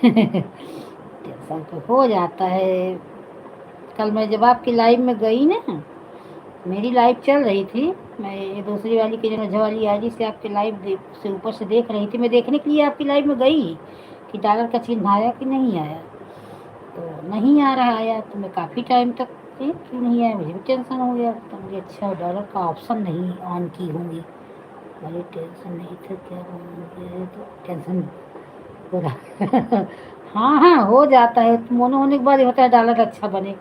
टेंशन तो हो जाता है। कल मैं जब आपकी लाइव में गई ना, मेरी लाइव चल रही थी, मैं ये दूसरी वाली की जगह वाली आईडी से आपकी लाइव से ऊपर से देख रही थी। मैं देखने के लिए आपकी लाइव में गई कि डॉलर का चिन्ह आया कि नहीं आया, तो नहीं आ रहा आया। तो मैं काफ़ी टाइम तक क्यों नहीं आया, मुझे भी टेंशन हो गया। तो मुझे अच्छा डॉलर का ऑप्शन नहीं ऑन की होंगी, मुझे टेंशन नहीं था क्या मुझे तो टेंशन हो रहा हाँ हाँ हो जाता है, मोनो होने के बाद ये होता है डॉलर अच्छा बने।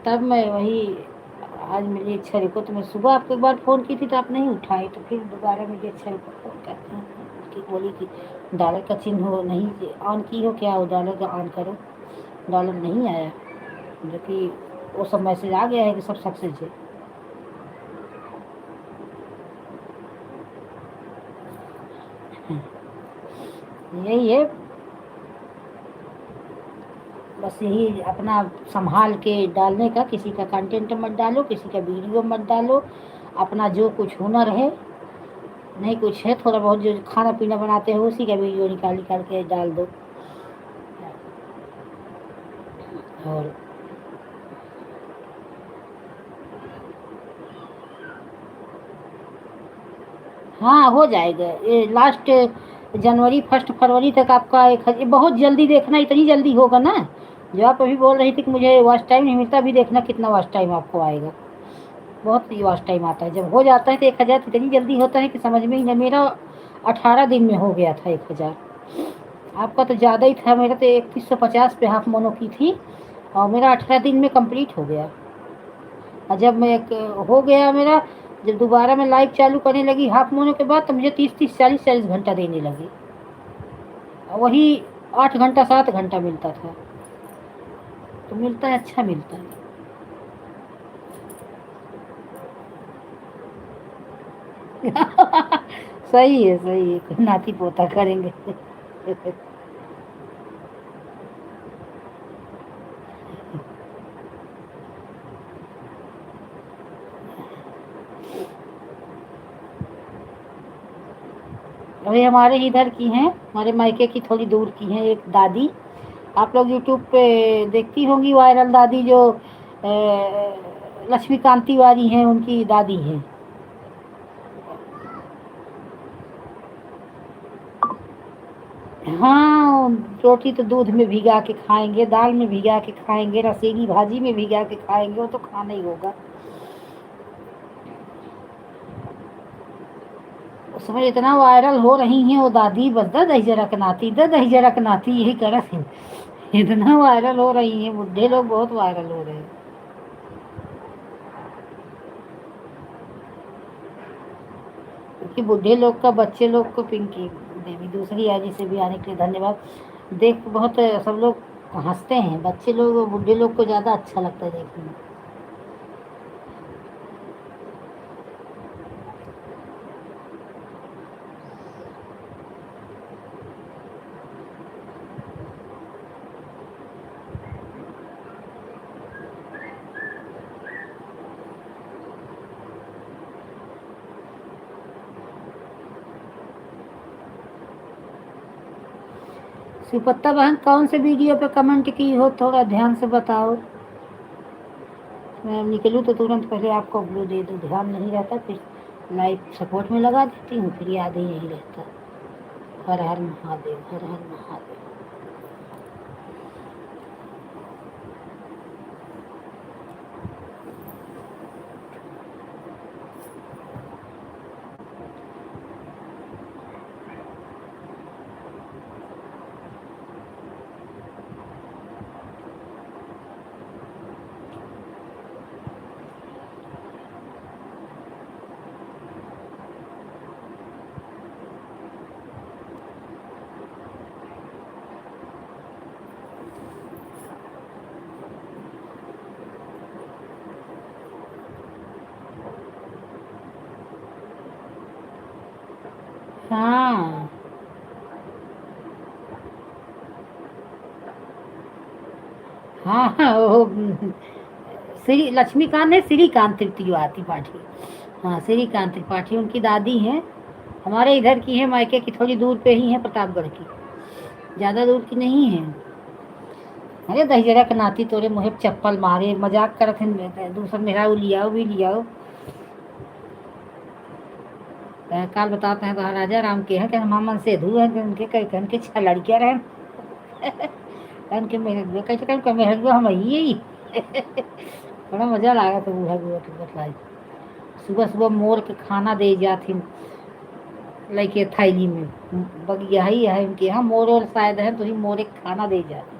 तब मैं वही आज मेरी इच्छा रुको, तो मैं सुबह आपको एक बार फ़ोन की थी तो आप नहीं उठाई, तो फिर दोबारा मेरी इच्छा रुको फ़ोन करती हूँ कि बोली कि डॉलर का चिन्ह हो नहीं ऑन की हो क्या, हो डॉलर का ऑन करो। डॉलर नहीं आया, जो कि वो सब मैसेज आ गया है कि सब सक्सेस है। यही है, बस यही अपना संभाल के डालने का। किसी का कंटेंट मत डालो, किसी का वीडियो मत डालो। अपना जो कुछ हुनर है, नहीं कुछ है थोड़ा बहुत जो खाना पीना बनाते हो उसी का वीडियो निकाल निकाल के डाल दो। और हाँ हो जाएगा, ये लास्ट जनवरी 1 फरवरी तक आपका बहुत जल्दी देखना, इतनी जल्दी होगा ना। जो आप अभी बोल रही थी कि मुझे वॉच टाइम नहीं मिलता, अभी देखना कितना वॉच टाइम आपको आएगा। बहुत ही वॉच टाइम आता है, जब हो जाता है तो 1000 इतनी जल्दी होता है कि समझ में ही नहीं। मेरा 18 दिन में हो गया था 1000, आपका तो ज़्यादा ही था। मेरा तो 3150 पे हाफ मोनो की थी और मेरा 18 दिन में कंप्लीट हो गया। और जब मैं हो गया मेरा, जब दोबारा मैं लाइव चालू करने लगी हाफ मोनो के बाद, तो मुझे 30 40 घंटा देने लगी। वही 8 घंटा 7 घंटा मिलता था। तो मिलता है, अच्छा मिलता है। सही है, सही है, कोई नाती पोता करेंगे। अभी हमारे इधर की हैं, हमारे मायके की थोड़ी दूर की हैं एक दादी। आप लोग यूट्यूब पे देखती होंगी, वायरल दादी जो लक्ष्मीकांति वाली हैं, उनकी दादी हैं। हाँ, रोटी तो दूध में भिगा के खाएंगे, दाल में भिगा के खाएंगे, रसेली भाजी में भिगा के खाएंगे, वो तो खाना ही होगा। उस समय इतना वायरल हो रही हैं वो दादी, बस द दही जरा कनाती, द दही जरा कनाती, यही करत है। इतना वायरल हो रही हैं, बुढ़े लोग बहुत वायरल हो रहे हैं। क्योंकि बुढ़े लोग का, बच्चे लोग को, पिंकी देवी दूसरी आजी से भी आने के लिए धन्यवाद। देख बहुत सब लोग हंसते हैं, बच्चे लोग और बुढ़े लोग को ज़्यादा अच्छा लगता है देखने में। सुपत्ता बहन, कौन से वीडियो पे कमेंट की हो, थोड़ा ध्यान से बताओ। मैं निकलूँ तो तुरंत पहले आपको ब्लू दे दूँ, ध्यान नहीं रहता, फिर लाइव सपोर्ट में लगा देती हूँ, फिर याद ही नहीं रहता। हर हर महादेव, हर हर महादेव। हाँ हाँ हाँ, वो श्री लक्ष्मीकांत है, श्रीकांत त्रिपाठी। हाँ, श्रीकांत त्रिपाठी उनकी दादी हैं। हमारे इधर की है, मायके की थोड़ी दूर पे ही है, प्रतापगढ़ की, ज़्यादा दूर की नहीं है। अरे दहिजरा के नाती तोरे मुँह पे चप्पल मारे, मजाक करत हैं, दूसरा मेरा वो लियाओ भी लियाओ। काल बताते हैं तो राजा राम के हैं, कहन मामन से धू है, उनके कई कहन के 6 लड़कियां रहे। कहन के मेहर कैसे कहन के मेहर हम ही। बड़ा मजा लगा था बूढ़ा बूढ़ा के बतलाई। सुबह सुबह मोर के खाना दे जाथिन, लेके थैली में। बगिया ही है इनके यहाँ, मोर और शायद है, तो ही मोर एक खाना दे जाती।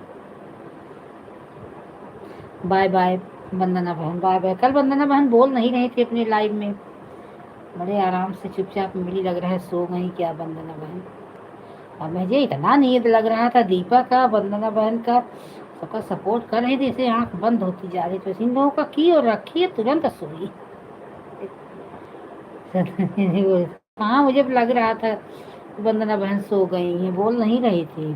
बाय बाय वंदना बहन, बाय बाय। कल वंदना बहन बोल नहीं रही थी अपने लाइव में, बड़े आराम से चुपचाप मिली, लग रहा है सो गई क्या वंदना बहन। अब मुझे इतना नींद लग रहा था, दीपा का, वंदना बहन का, सबका सपोर्ट कर रही थी, इसे आंख बंद होती जा रही थी, इन लोगों का की और रखी है, तुरंत सोई। हाँ, मुझे लग रहा था वंदना बहन सो गई है, बोल नहीं रही थी।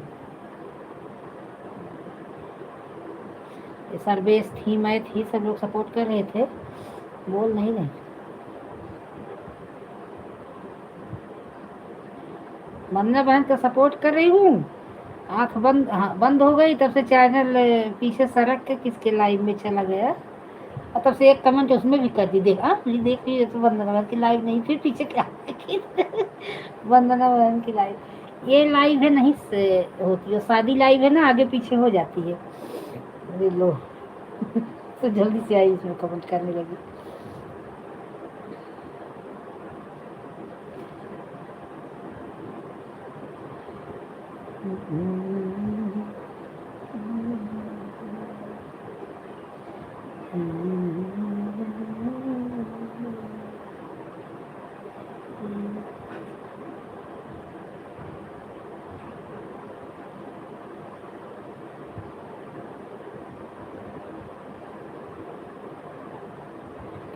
सर्वेश थी, मैं थी, सब लोग सपोर्ट कर रहे थे, बोल नहीं रहे। वंदना बहन का सपोर्ट कर रही हूँ, आंख बंद, हाँ, बंद हो गई, तब से चैनल पीछे सरक के किसके लाइव में चला गया, और तब से एक कमेंट उसमें भी कर दी, देख मुझे देख रही है तो वंदना बहन की लाइव नहीं, फिर पीछे क्या वंदना बहन की लाइव, ये लाइव है नहीं से होती है, शादी लाइव है ना, आगे पीछे हो जाती है। अरे लो तो जल्दी से आई, इसमें कमेंट करने लगी।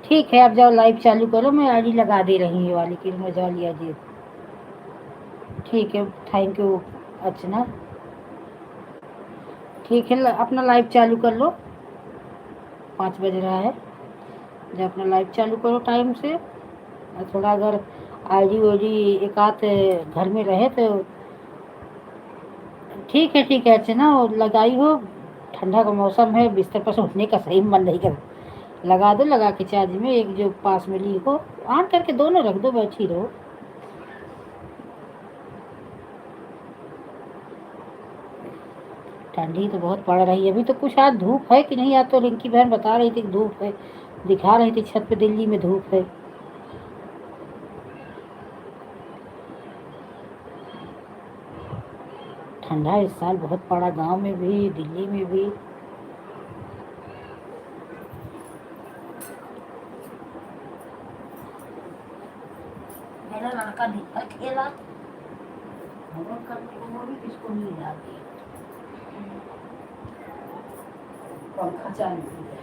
ठीक है, अब जाओ लाइव चालू करो, मैं आईडी लगा दे रही हूँ ये वाली की, मजा लिया जी। ठीक है, थैंक यू अर्चना। ठीक है, अपना लाइव चालू कर लो, 5 बज रहा है। जब अपना लाइव चालू करो टाइम से, और थोड़ा अगर आईडी वाईडी एक आध घर में रहे तो ठीक है। ठीक है अर्चना, और लगाई हो, ठंडा का मौसम है, बिस्तर पर से उठने का सही मन नहीं कर, लगा दो, लगा के चार्ज में, एक जो पास में ली हो ऑन करके दोनों रख दो, बैठी रहो। ठंडी तो बहुत पड़ रही है अभी, तो कुछ आज धूप है कि नहीं, आज तो रिंकी बहन बता रही थी कि धूप है, दिखा रही थी छत पे दिल्ली में धूप है। ठंडा इस साल बहुत पड़ा, गांव में भी दिल्ली में भी। मेरा लड़का दिन भर खेला, होमवर्क करने को वो भी किसको नींद आती है। पंखा चालू हो गया।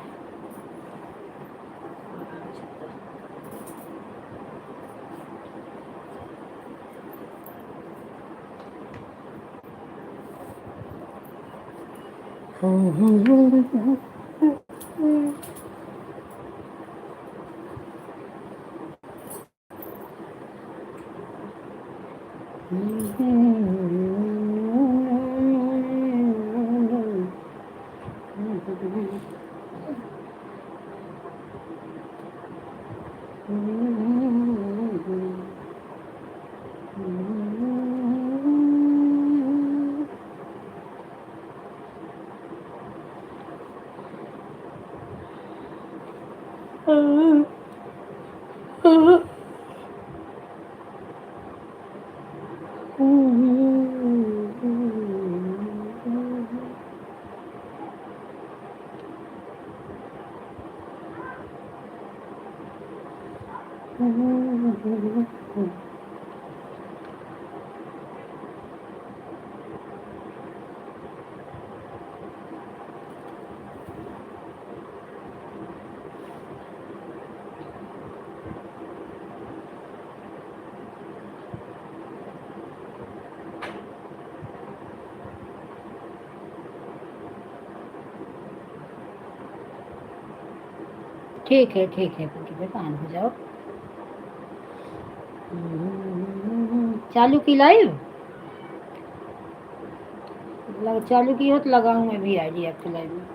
ठीक है पिंकी बेटा, ऑन हो जाओ। चालू की लाइव, चालू की हो तो लगाऊं मैं भी आईडी आपके लाइव में।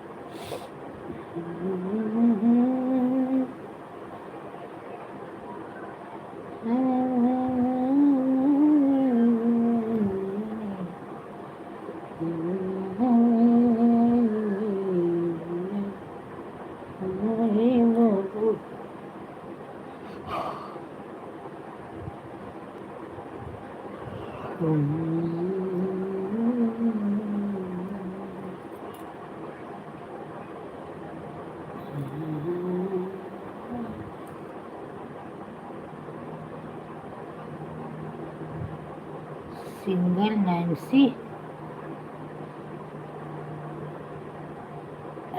Singer Nancy,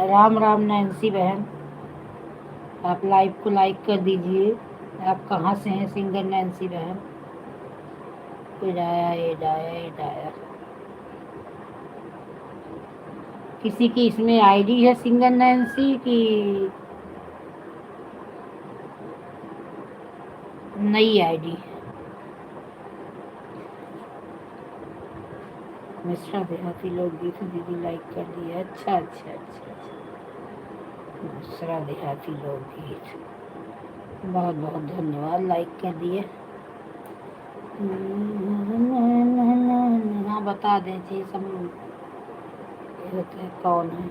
Ram Ram Nancy बहन, आप लाइव को लाइक कर दीजिए। आप कहाँ से हैं सिंगर नैन्सी बहन? इडाया किसी की इसमें आईडी है सिंगर नैन्सी की नई आईडी? मिश्रा देहाती लोकगीत दीदी लाइक कर दिया। अच्छा। मिश्रा देहाती लोकगीत, बहुत बहुत धन्यवाद, लाइक कर दिए। हाँ बता दें जी सब होते हैं कौन है।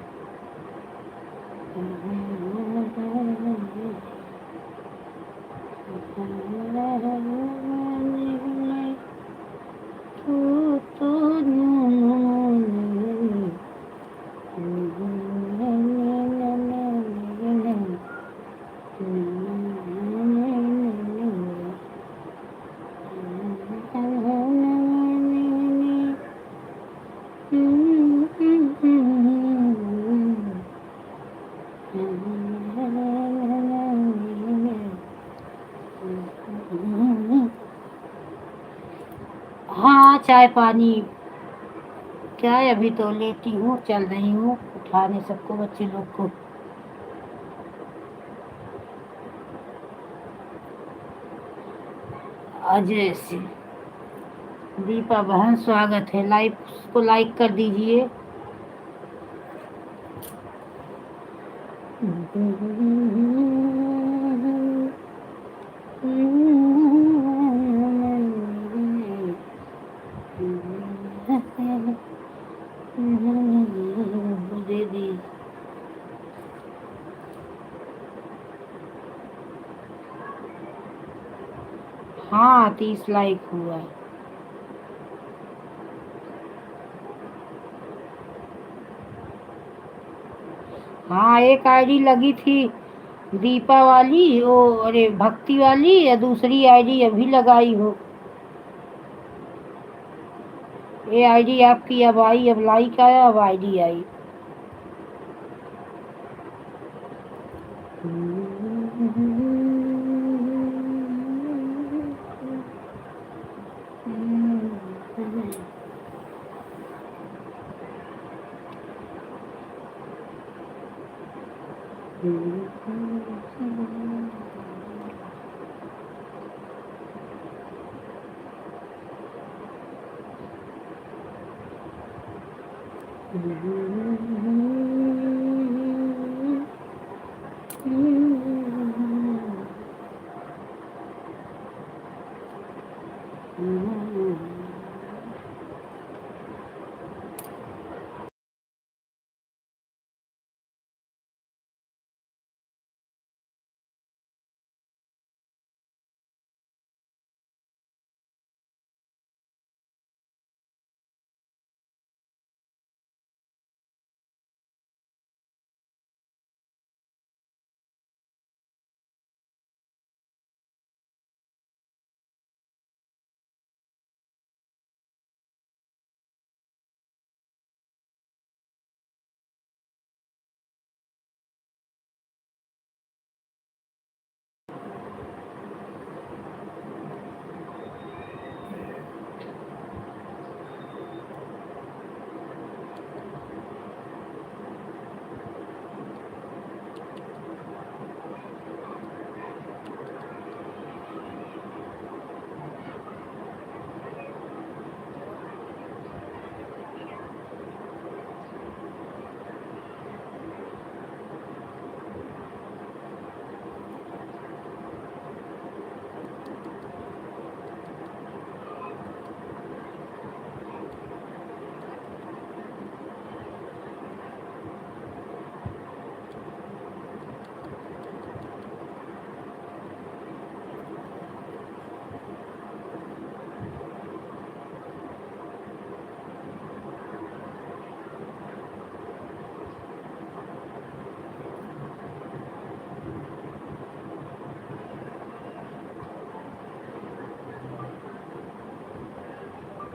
चाय पानी क्या है, अभी तो लेटी हूँ, चल रही हूँ उठाने सबको, बच्चे लोग को। अजय सिंह, दीपा बहन स्वागत है, लाइव को लाइक कर दीजिए। दे दी। हाँ 30 लाइक हुआ। हाँ एक आईडी लगी थी दीपा वाली, वो अरे भक्ति वाली, या दूसरी आईडी अभी लगाई हो। ये आईडी आपकी अब आई, अब लाइक आया, अब आईडी आई।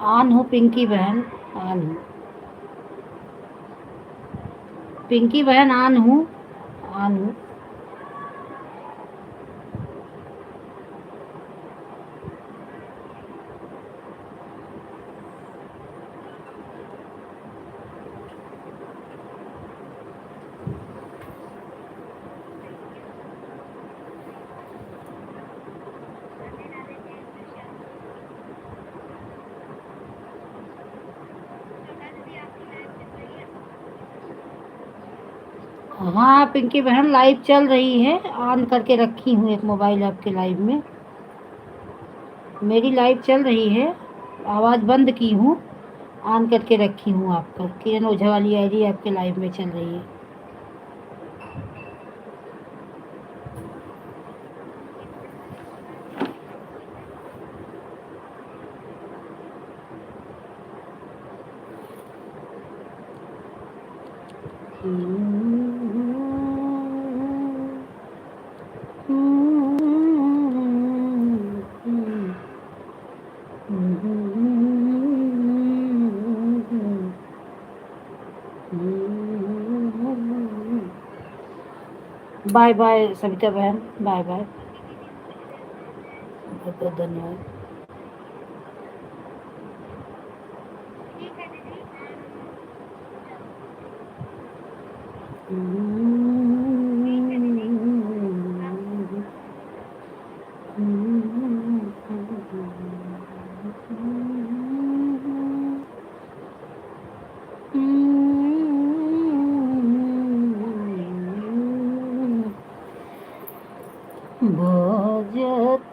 ऑन हो पिंकी बहन, ऑन हो पिंकी बहन, ऑन हूँ, ऑन हूँ। हाँ पिंकी बहन लाइव चल रही है, ऑन करके रखी हूँ एक मोबाइल आपके लाइव में, मेरी लाइव चल रही है, आवाज़ बंद की हूँ, ऑन करके रखी हूँ आपका। किरण ओझा वाली आईडी आपके लाइव में चल रही है। बाय बाय सविता बहन, बाय बाय, बहुत बहुत धन्यवाद। भजत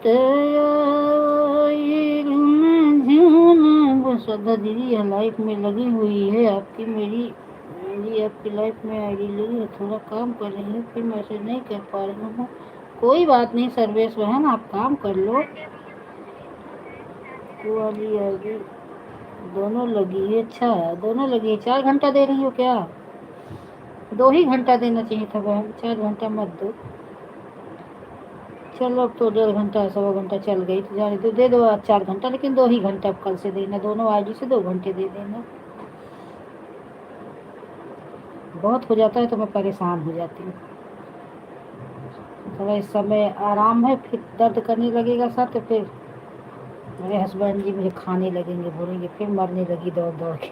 आई रुझान। वो श्रद्धा दीदी यह लाइफ में लगी हुई है आपकी, मेरी मेरी आपकी लाइफ में आईडी लगी है, थोड़ा काम कर रही है, फिर मैसेज नहीं कर पा रही हूँ। कोई बात नहीं सर्वेश बहन, आप काम कर लो। वो वाली आईडी दोनों लगी है, अच्छा दोनों लगी है। 4 घंटा दे रही हो क्या? 2 ही घंटा देना चाहिए था बहन, 4 घंटा मत दो। चलो अब तो 1.5 घंटा 1.25 घंटा चल गई तो जाने दो, दे दो आज 4 घंटा, लेकिन 2 ही घंटा अब कल से देना, दोनों आईडी से 2 घंटे दे देना। बहुत हो जाता है तो मैं परेशान हो जाती हूँ। थोड़ा इस समय आराम है, फिर दर्द करने लगेगा सर तो फिर मेरे हस्बैंड जी मुझे खाने लगेंगे, बोलेंगे फिर मरने लगी दौड़ दौड़ के।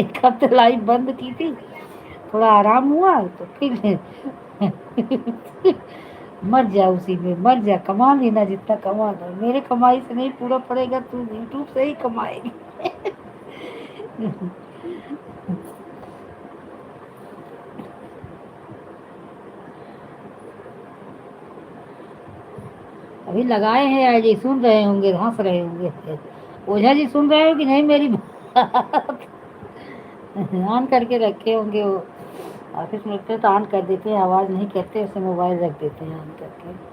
एक हफ्ते लाइफ बंद की थी, थोड़ा आराम हुआ तो फिर मर जा, उसी में मर जा, कमा लेना जितना कमाना, मेरे कमाई से नहीं पूरा पड़ेगा, तू यूट्यूब से ही कमाएगी। अभी लगाए हैं आईडी, सुन रहे होंगे, हंस रहे होंगे। ओझा जी सुन रहे हो कि नहीं मेरी बात? ऑन करके रखे होंगे वो, ऑफिस में होते तो ऑन कर देते हैं, आवाज़ नहीं करते, उसे मोबाइल रख देते हैं ऑन करके।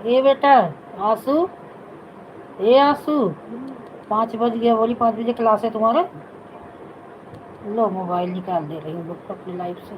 ए बेटा आंसू, ए आंसू, 5 बज गया, बोली 5 बजे क्लास है तुम्हारा। लो मोबाइल निकाल दे रही हूँ लोग अपनी लाइफ से।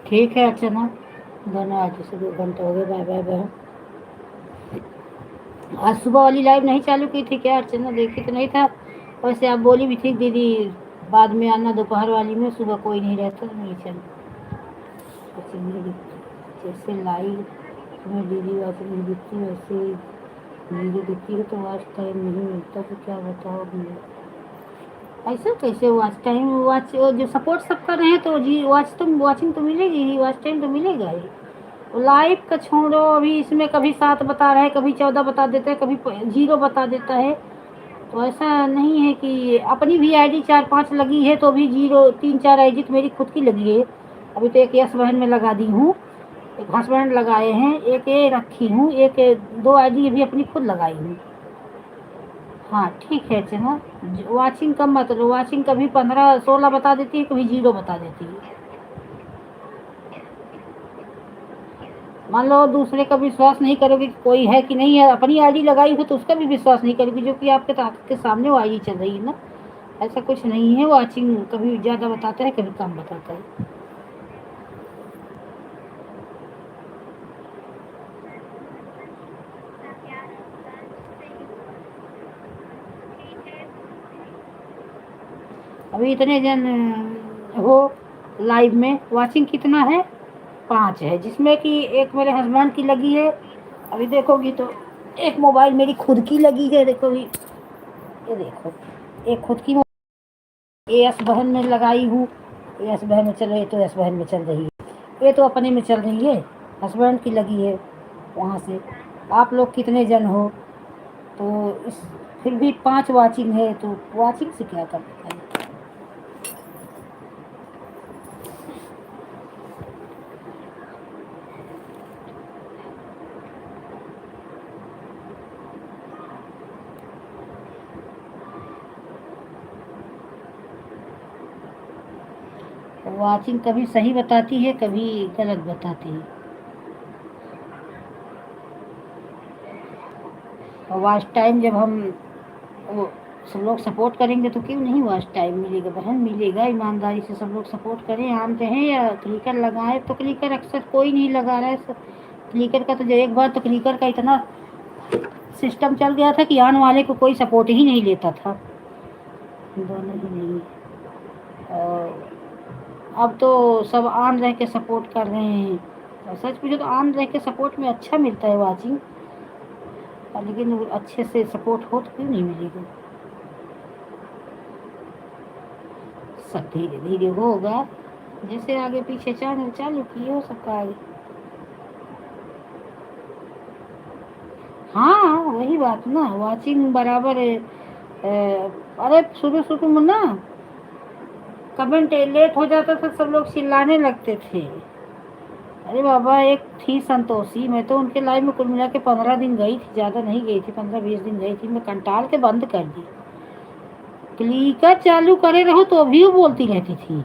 ठीक है अर्चना, धन्यवाद। जैसे 2 घंटे हो गए। Bye bye bye. आज सुबह वाली लाइव नहीं चालू की थी क्या अर्चना? देखी तो नहीं था। वैसे आप बोली भी थी दीदी बाद में आना दोपहर वाली में, सुबह कोई नहीं रहता तो नहीं चल। जैसे लाइव तुम्हें दीदी वैसे नहीं दिखती, वैसे वीडियो दिखती है तो वॉच टाइम नहीं मिलता, तो क्या बताओ मुझे। ऐसा कैसे वॉच टाइम? वॉच जो सपोर्ट सब कर रहे हैं तो जी वॉचिंग तो मिलेगी ही, वॉच टाइम तो मिलेगा ही। लाइव का छोड़ो, अभी इसमें कभी 7 बता रहा है, कभी 14 बता देता है, कभी 0 बता देता है। तो ऐसा नहीं है कि अपनी भी आईडी 4-5 लगी है तो भी 0 3-4 आईडी तो मेरी खुद की लगी है। अभी तो एक यस बहन में लगा दी हूँ, एक हस्बैंड लगाए हैं, एक ये रखी हूँ, एक 2 आईडी भी अपनी खुद लगाई हूँ। हाँ ठीक है चलो। वॉचिंग कम मत लो, वॉचिंग कभी 15-16 बता देती है, कभी 0 बता देती है। मान लो दूसरे का विश्वास नहीं करोगे कि कोई है कि नहीं है, अपनी आईडी लगाई हो तो उसका भी विश्वास नहीं करोगे, जो कि आपके आँख के सामने वो आईडी चल रही है ना। ऐसा कुछ नहीं है, वॉचिंग कभी ज़्यादा बताता है, कभी कम बताता है। अभी इतने जन हो लाइव में, वॉचिंग कितना है? 5 है, जिसमें कि एक मेरे हस्बैंड की लगी है। अभी देखोगी तो एक मोबाइल मेरी खुद की लगी है, देखोगी ये देखो, एक खुद की एस बहन में लगाई हूँ। एस बहन में चल रही है तो एस बहन में चल रही है, ये तो अपने में चल रही है। हस्बैंड की लगी है वहाँ से। आप लोग कितने जन हो? तो इस फिर भी 5 वॉचिंग है, तो वॉचिंग से क्या करना है? वाचिंग कभी सही बताती है, कभी गलत बताती है। और वॉच टाइम जब हम वो सब लोग सपोर्ट करेंगे तो क्यों नहीं वॉच टाइम मिलेगा बहन, मिलेगा। ईमानदारी से सब लोग सपोर्ट करें, आम रहें या क्लिकर लगाएं। तो क्लिकर अक्सर कोई नहीं लगा रहा है। क्लिकर का तो जो एक बार तो क्लिकर का इतना सिस्टम चल गया था कि आने वाले को कोई सपोर्ट ही नहीं लेता था, दोनों ही नहीं। और अब तो सब ऑन रह के सपोर्ट कर रहे हैं। और सच पूछो तो ऑन रह के सपोर्ट में अच्छा मिलता है वाचिंग, लेकिन अच्छे से सपोर्ट हो तो क्यों नहीं मिलेगा। सब धीरे धीरे होगा, जैसे आगे पीछे चैनल चालू किए हो सबका आगे। हाँ वही बात ना, वाचिंग बराबर अरे शुरू शुरू में ना कमेंट लेट हो जाता था, सब लोग चिल्लाने लगते थे। अरे बाबा, एक थी संतोषी, मैं तो उनके लाइव में कुल मिला के 15 दिन गई थी, ज़्यादा नहीं गई थी, 15-20 दिन गई थी। मैं कंटाल के बंद कर दी। क्लिकर चालू करे रहो तो अभी वो बोलती रहती थी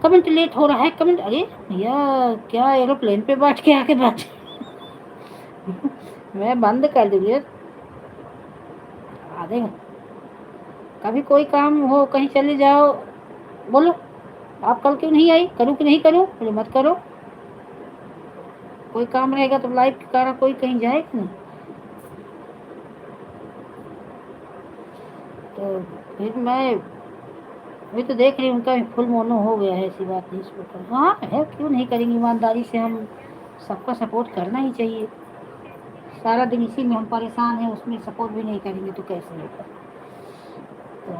कमेंट लेट हो रहा है, कमेंट। अरे भैया क्या एरोप्लेन पे बैठ के आके बैठ मैं बंद कर दूँगी आधे। कभी कोई काम हो, कहीं चले जाओ, बोलो आप कल क्यों नहीं आई, करूँ कि नहीं करूँ, बोले मत करो। कोई काम रहेगा तो लाइव के कारण कोई कहीं जाएगा नहीं। तो फिर मैं अभी तो देख रही हूँ उनका फुल मोनो हो गया है, ऐसी बात नहीं इसमें। हाँ है, क्यों नहीं करेंगे। ईमानदारी से हम सबका सपोर्ट करना ही चाहिए। सारा दिन इसी में हम परेशान हैं, उसमें सपोर्ट भी नहीं करेंगे तो कैसे होगा। तो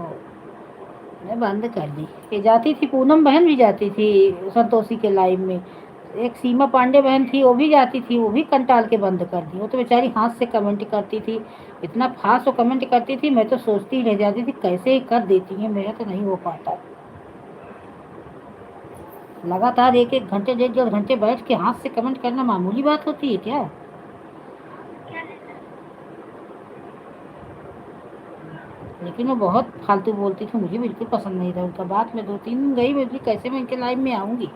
मैं बंद कर दी। ये जाती थी, पूनम बहन भी जाती थी संतोषी के लाइव में। एक सीमा पांडे बहन थी, वो भी जाती थी, वो भी कंटाल के बंद कर दी। वो तो बेचारी हाथ से कमेंट करती थी, इतना फास्ट वो कमेंट करती थी, मैं तो सोचती रह जाती थी कैसे ही कर देती हैं, मेरा तो नहीं हो पाता। लगातार 1-1 घंटे 1-1.5 घंटे बैठ के हाथ से कमेंट करना मामूली बात होती है क्या। लेकिन वो बहुत फालतू बोलती थी, मुझे बिल्कुल पसंद नहीं था उनका बात। मैं 2-3 दिन गई, मैं कैसे मैं इनके लाइव में आऊँगी,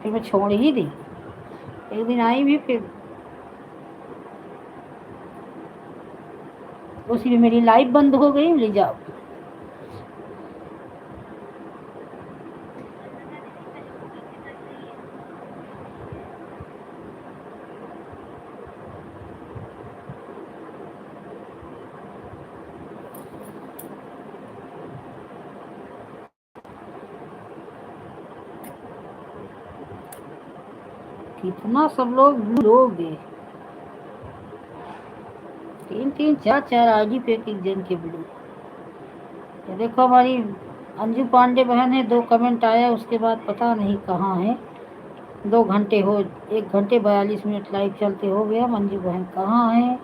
फिर मैं छोड़ ही दी। एक दिन आई भी, फिर उसी में मेरी लाइव बंद हो गई। ले जाओ, कितना सब लोग 3-3 4-4 आईडी पे एक जन के ब्लू। ये देखो हमारी अंजू पांडे बहन है, 2 कमेंट आया, उसके बाद पता नहीं कहाँ है। 2 घंटे हो, 1 घंटे 42 मिनट लाइव चलते हो गया। मंजू बहन कहाँ है,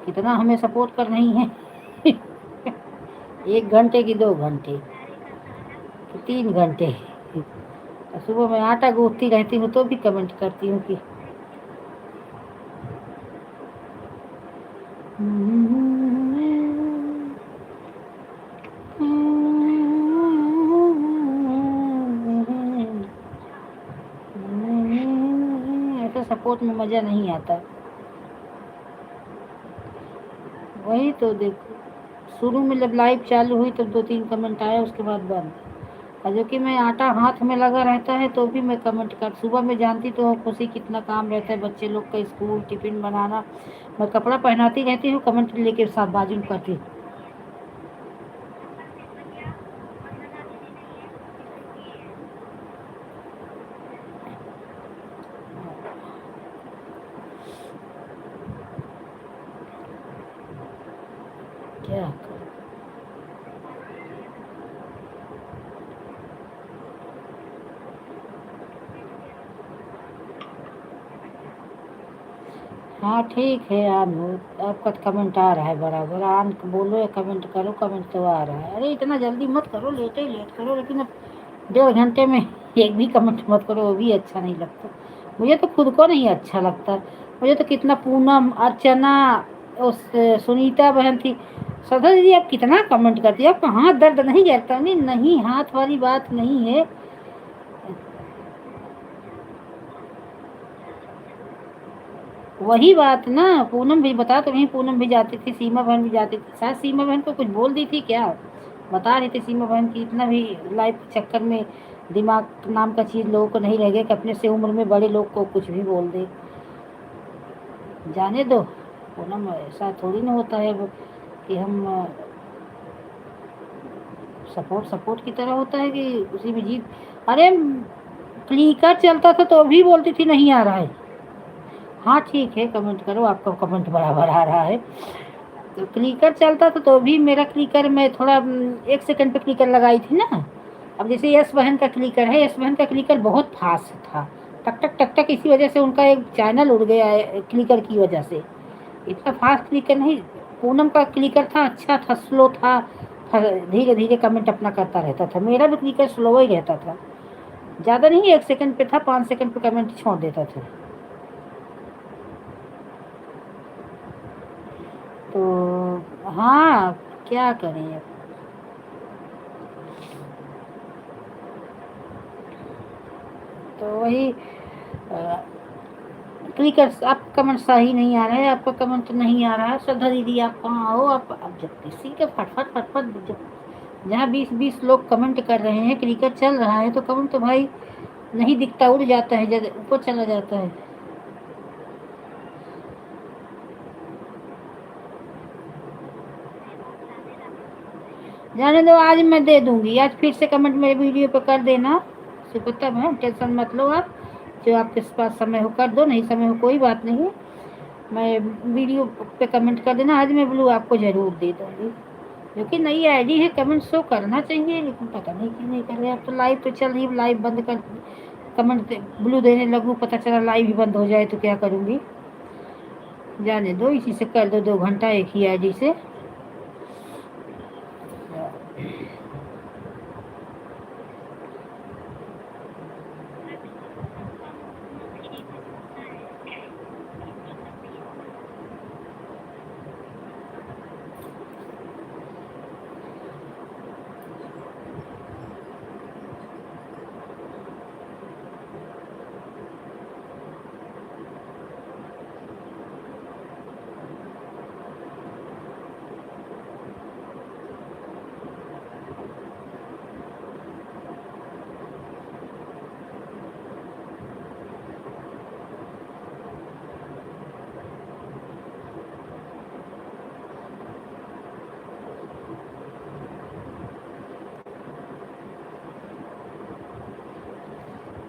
कितना हमें सपोर्ट कर रही हैं 1 घंटे की 2 घंटे कि 3 घंटे। सुबह मैं आटा गूंथती रहती हूँ तो भी कमेंट करती हूँ कि ऐसे सपोर्ट में मज़ा नहीं आता। वही तो देखो, शुरू में जब लाइव चालू हुई तब 2-3 कमेंट आया, उसके बाद बंद। और जो कि मैं आटा हाथ में लगा रहता है तो भी मैं कमेंट कर, सुबह में जानती तो खुशी कितना काम रहता है, बच्चे लोग का स्कूल टिफिन बनाना, मैं कपड़ा पहनाती रहती हूँ, कमेंट लेके साथ बाजू में करती हूँ। क्या करूं? हाँ ठीक है, आपका कमेंट आ रहा है बराबर। आन बोलो या कमेंट करो, कमेंट तो आ रहा है। अरे इतना जल्दी मत करो, लेट ही लेट करो, लेकिन अब 1.5 घंटे में एक भी कमेंट मत करो, वो भी अच्छा नहीं लगता। मुझे तो खुद को नहीं अच्छा लगता। मुझे तो कितना पूनम, अर्चना, उस सुनीता बहन थी, श्रद्धा दीदी आप कितना कमेंट करती है, आपका हाथ दर्द नहीं करता? नहीं नहीं, हाथ वाली बात नहीं है। वही बात ना, पूनम भी बता तो रही, पूनम भी जाती थी, सीमा बहन भी जाती थी, शायद सीमा बहन को कुछ बोल दी थी क्या, बता रही थी सीमा बहन की इतना भी लाइफ के चक्कर में दिमाग नाम का चीज़ लोगों को नहीं रह गया कि अपने से उम्र में बड़े लोग को कुछ भी बोल दे। जाने दो पूनम, ऐसा थोड़ी ना होता है कि हम सपोर्ट की तरह होता है कि उसी में जीत। अरे क्लिकर चलता था तो भी बोलती थी नहीं आ रहा है। हाँ ठीक है, कमेंट करो, आपका कमेंट बराबर आ रहा है। तो क्लिकर चलता था तो भी मेरा क्लिकर में थोड़ा 1 सेकंड पे क्लिकर लगाई थी ना। अब जैसे यश बहन का क्लिकर है, यश बहन का क्लिकर बहुत फास्ट था, टक टक टक टक, इसी वजह से उनका एक चैनल उड़ गया है क्लिकर की वजह से। इतना फास्ट क्लिकर नहीं, पूनम का क्लिकर था, अच्छा था, स्लो था, धीरे धीरे कमेंट अपना करता रहता था। मेरा भी क्लिकर स्लो ही रहता था, ज़्यादा नहीं, 1 सेकंड पे था, 5 सेकंड पे कमेंट छोड़ देता था। तो हाँ, क्या करें अब। तो वही क्लिकर, आप कमेंट सही नहीं आ रहा है, आपका कमेंट तो नहीं आ रहा है। श्रद्धा दीदी आप कहाँ हो? आप अब जब किसी के फटफट फटफट जब जहाँ 20-20 लोग कमेंट कर रहे हैं, क्लिकर चल रहा है, तो कमेंट तो भाई नहीं दिखता, उड़ जाता है, जब ऊपर चला जाता है। जाने दो, आज मैं दे दूंगी, आज फिर से कमेंट मेरे वीडियो पे कर देना, सुपता बहन टेंशन मत लो आप, जो आपके पास समय हो कर दो, नहीं समय हो कोई बात नहीं, मैं वीडियो पे कमेंट कर देना, आज मैं ब्लू आपको ज़रूर दे दूँगी। क्योंकि नई आईडी है, कमेंट शो करना चाहिए, लेकिन पता नहीं क्यों नहीं कर रहे। अब तो लाइव तो चल रही, लाइव बंद कर कमेंट ब्लू देने लगूँ, पता चला लाइव ही बंद हो जाए तो क्या करूँगी। जाने दो, इसी से कर दो 2 घंटा एक ही आईडी से।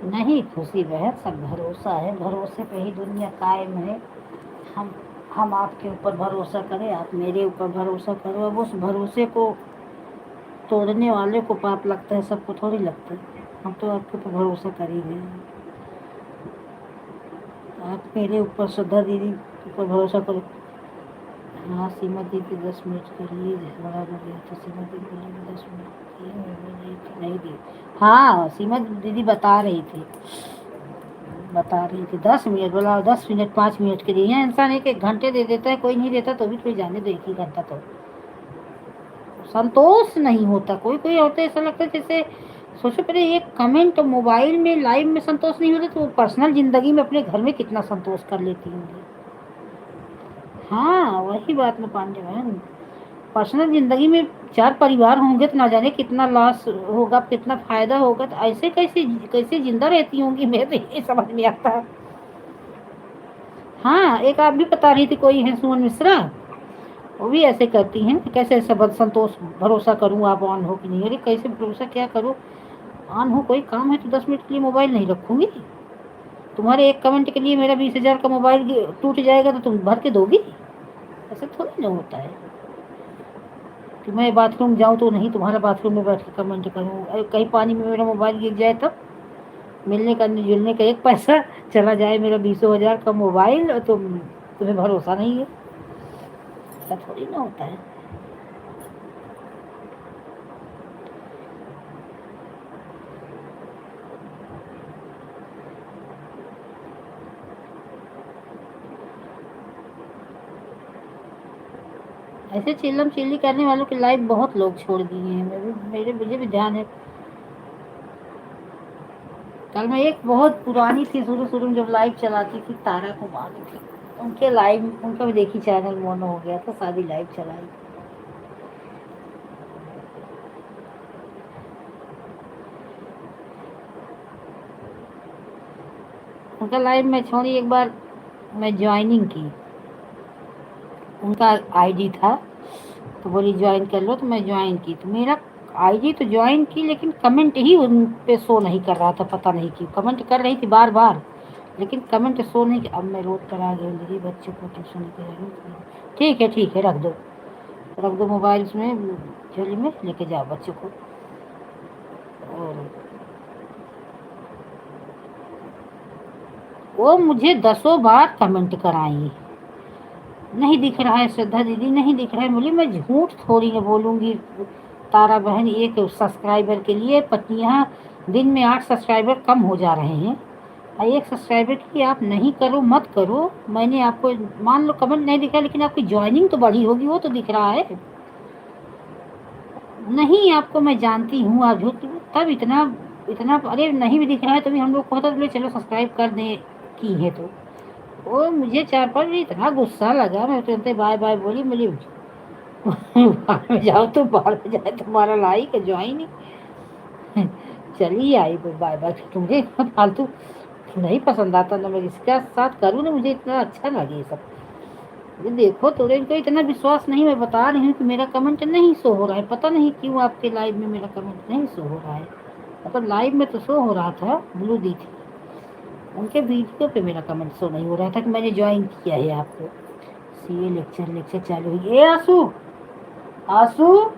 नहीं खुशी बहन, सब भरोसा है, भरोसे पे ही दुनिया कायम है। हम हम आपके ऊपर भरोसा करें, आप मेरे ऊपर भरोसा करो, अब उस भरोसे को तोड़ने वाले को पाप लगता है, सबको थोड़ी लगता है। हम तो आपके ऊपर भरोसा कर ही रहे हैं, आप मेरे ऊपर, श्रद्धा दीदी ऊपर भरोसा करो। हाँ सीमा दीदी 10 मिनट के लिए झगड़ा हो गया था, सीमा दीदी बोली 10 मिनट नहीं दी। हाँ सीमा दीदी बता रही थी 10 मिनट बोला, 10 मिनट 5 मिनट के लिए, यहाँ इंसान 1-1 घंटे दे देता है, कोई नहीं देता तो भी कोई जाने दो, 1 ही घंटा तो संतोष नहीं होता। कोई कोई होते ऐसा लगता है जैसे, सोचो पहले एक कमेंट मोबाइल में लाइव में संतोष नहीं होता तो वो पर्सनल जिंदगी में अपने घर में कितना संतोष कर लेती होंगी। हाँ वही बात में पांडे बहन, पर्सनल जिंदगी में 4 परिवार होंगे तो ना जाने कितना लॉस होगा, कितना फायदा होगा, तो ऐसे कैसे कैसे जिंदा रहती होंगी, मेरे तो ये समझ में आता है। हाँ एक आप भी बता रही थी, कोई है सुमन मिश्रा, वो भी ऐसे करती हैं, कैसे ऐसा संतोष भरोसा करूँ, आप ऑन हो कि नहीं, अरे कैसे भरोसा क्या करूँ, ऑन हो, कोई काम है तो 10 मिनट के लिए मोबाइल नहीं रखूँगी। तुम्हारे एक कमेंट के लिए मेरा 20,000 का मोबाइल टूट जाएगा तो तुम भर के दोगी? ऐसा थोड़ी ना होता है कि मैं बाथरूम जाऊँ तो नहीं तुम्हारा बाथरूम में बैठ के कमेंट करूँ, अरे कहीं पानी में मेरा मोबाइल गिर जाए तब, मिलने का जुलने का 1 पैसा चला जाए, मेरा 20,000 का मोबाइल, और तुम्हें भरोसा नहीं है, ऐसा थोड़ी ना होता है। ऐसे चिल्लम चिल्ली करने वालों की लाइफ बहुत लोग छोड़ दिए हैं, मुझे भी ध्यान है। कल मैं एक बहुत पुरानी थी, शुरू शुरू में जब लाइव चलाती थी, तारा कुमारी थी, उनके लाइव, उनका भी देखी, चैनल मोनो हो गया था, शादी लाइव चलाई। उनका लाइव मैं छोड़ी, एक बार मैं ज्वाइनिंग की, उनका आईडी था तो बोली ज्वाइन कर लो, तो मैं ज्वाइन की, तो मेरा आईडी तो ज्वाइन की, लेकिन कमेंट ही उन पे शो नहीं कर रहा था, पता नहीं क्यों। कमेंट कर रही थी बार बार, लेकिन कमेंट शो नहीं। अब मैं रोड पर आ गई, मेरी बच्चे को ट्यूशन लेके जा रही। ठीक है, रख दो मोबाइल में, झोली में लेके जाओ बच्चे को। और वो मुझे 10 बार कमेंट कराई, नहीं दिख रहा है श्रद्धा दीदी, नहीं दिख रहा है। बोली मैं झूठ थोड़ी ना बोलूँगी तारा बहन, एक सब्सक्राइबर के लिए पत्नियाँ, दिन में 8 सब्सक्राइबर कम हो जा रहे हैं, और एक सब्सक्राइबर की आप नहीं करो, मत करो। मैंने आपको, मान लो कमेंट नहीं दिख रहा, लेकिन आपकी ज्वाइनिंग तो बढ़ी होगी, वो तो दिख रहा है। नहीं, आपको मैं जानती हूँ, आप झूठ, तब इतना इतना, अरे नहीं भी दिख रहा है तभी हम लोग को होता, बोले चलो सब्सक्राइब कर दें की है तो। वो मुझे 4-5 इतना गुस्सा लगा, मैं तुरंत बाय बाय बोली। बोली बाहर में जाओ तो बाहर में जाए, तुम्हारा लाइक है ज्वाइन ही चली आई कोई बाय बाय। तुम्हें फालतू नहीं पसंद आता ना, मैं इसके साथ करूँ ना, मुझे इतना अच्छा लगे ये सब। ये देखो तो इनको इतना विश्वास नहीं, मैं बता रही हूँ कि मेरा कमेंट नहीं शो हो रहा है, पता नहीं क्यों आपके लाइव में मेरा कमेंट नहीं शो हो रहा है। मतलब लाइव में तो शो हो रहा था, ब्लू दी थी, उनके वीडियो पे मेरा कमेंट शो नहीं हो रहा था कि मैंने ज्वाइन किया है आपको। सीए लेक्चर चालू हुई। ए आंसू, आंसू,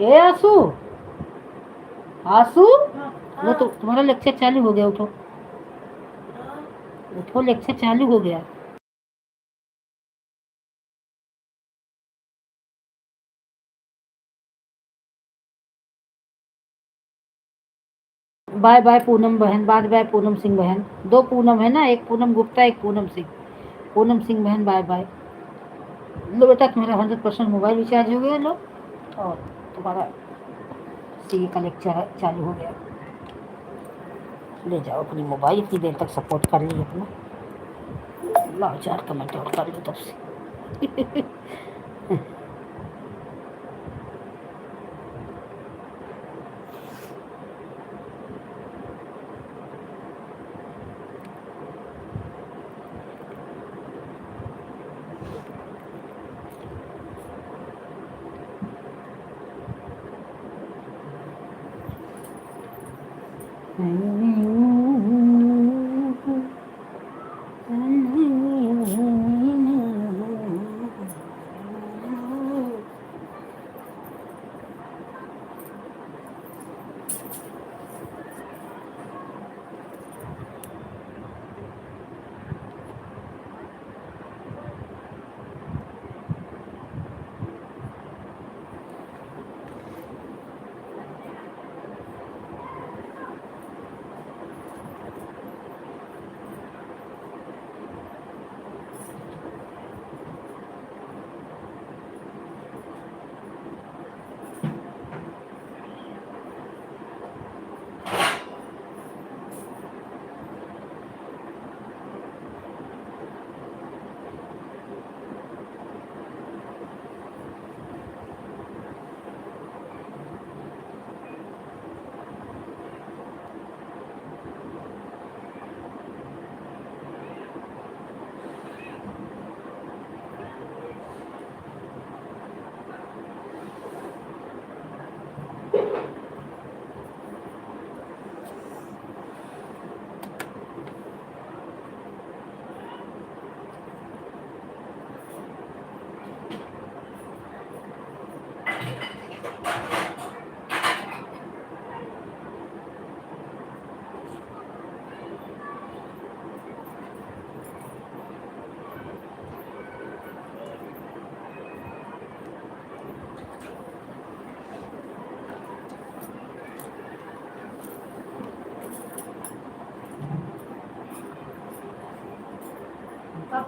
ए आंसू, आंसू, लो तो तुम्हारा लेक्चर चालू हो गया, उठो उठो, लेक्चर चालू हो गया। बाय बाय पूनम बहन, बाय बाय पूनम सिंह बहन। 2 पूनम है ना, एक पूनम गुप्ता, एक पूनम सिंह। पूनम सिंह बहन बाय बाय। लो बेटा, तुम्हारा 100% मोबाइल रिचार्ज हो गया, लो, और तुम्हारा सीए का लेक्चर चालू हो गया। ले जाओ अपनी मोबाइल, इतनी देर तक सपोर्ट कर ली अपना, लाओ 4 कमेंट और कर लो तब से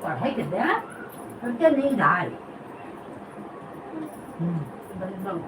पढ़ाई कर दे, करके नहीं रहा है। बंद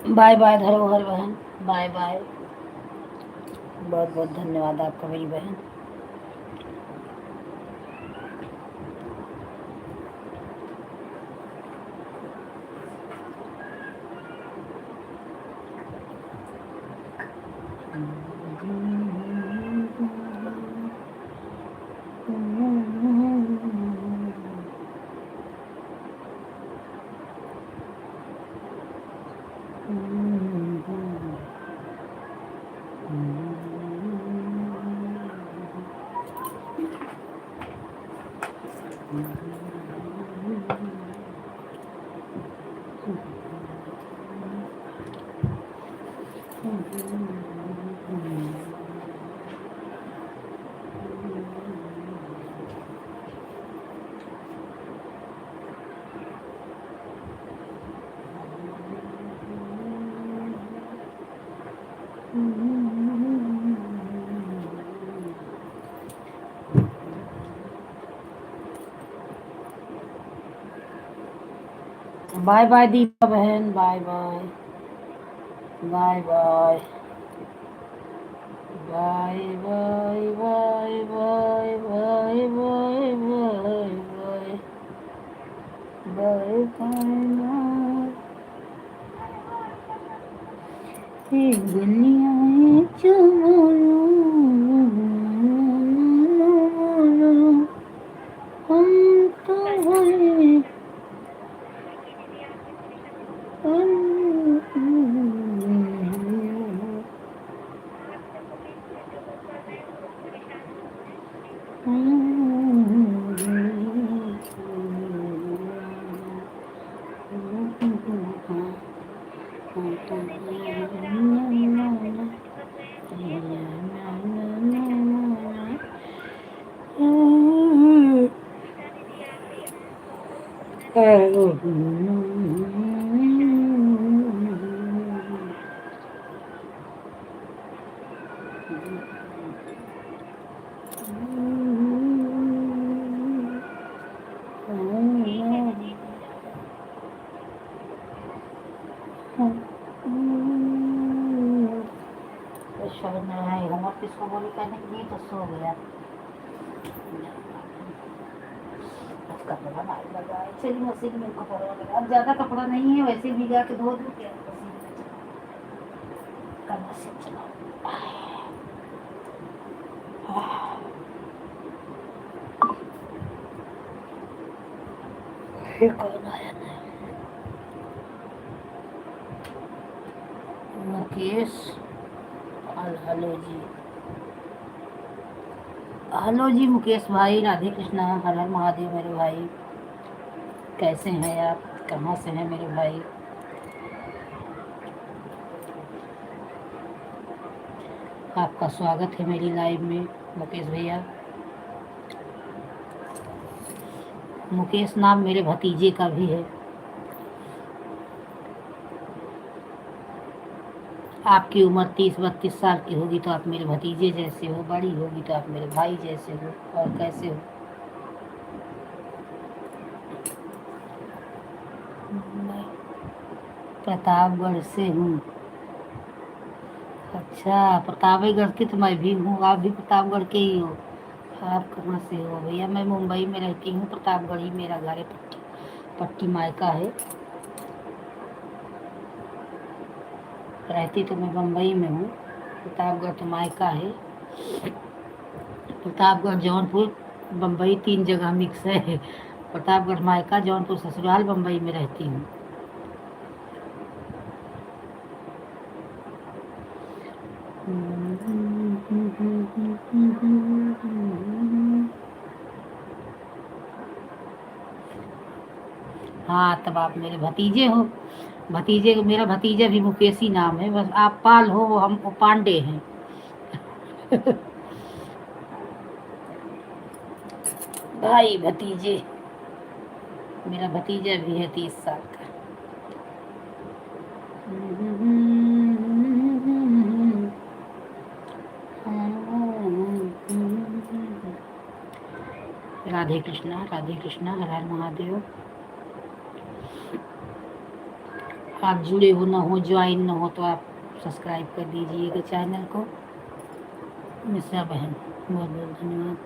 बाय बाय धरोहर बहन, बाय बाय। बहुत बहुत धन्यवाद आपका मेरी बहन। बाय बाय दीपा बहन, bye bye bye bye bye bye bye bye bye bye bye bye bye bye दुनिया हम तो भले होमवर्क किसको बोली करने के लिए, तो सो गया। कपड़ा नहीं लगा है, चलिए मशीन में कपड़ा लगा। अब ज्यादा कपड़ा नहीं है, वैसे भीगा के धो दूँ क्या मशीन चलाओ। ये कौन आया है? मुकेश। हेलो जी, हेलो जी मुकेश भाई, राधे कृष्णा, हर हर महादेव मेरे भाई। कैसे हैं आप, कहाँ से हैं मेरे भाई? आपका स्वागत है मेरी लाइव में मुकेश भैया। मुकेश नाम मेरे भतीजे का भी है। आपकी उम्र 30-32 साल की होगी तो आप मेरे भतीजे जैसे हो, बड़ी होगी तो आप मेरे भाई जैसे हो, और कैसे हो? मैं प्रतापगढ़ से हूँ। अच्छा, प्रतापगढ़ की तो मैं भी हूँ, आप भी प्रतापगढ़ के ही हो। आप कहाँ से हो भैया? मैं मुंबई में रहती हूँ, प्रतापगढ़ ही मेरा घर है। पट्टी मायका है। रहती तो मैं मुंबई में हूँ, प्रतापगढ़ तो मायका है। प्रतापगढ़, जौनपुर, बम्बई 3 जगह मिक्स है। प्रतापगढ़ मायका, जौनपुर ससुराल, बम्बई में रहती हूँ। हाँ, तब आप मेरे भतीजे हो। भतीजे, मेरा भतीजा भी मुकेश ही नाम है, बस आप पाल हो, वो हम पांडे हैं। भाई भतीजे, मेरा भतीजा भी है 30 साल का। राधे कृष्णा, राधे कृष्णा, हर हर महादेव। आप जुड़े हो ना हो, ज्वाइन ना हो, तो आप सब्सक्राइब कर दीजिएगा चैनल को। मिश्रा बहन, बहुत बहुत धन्यवाद।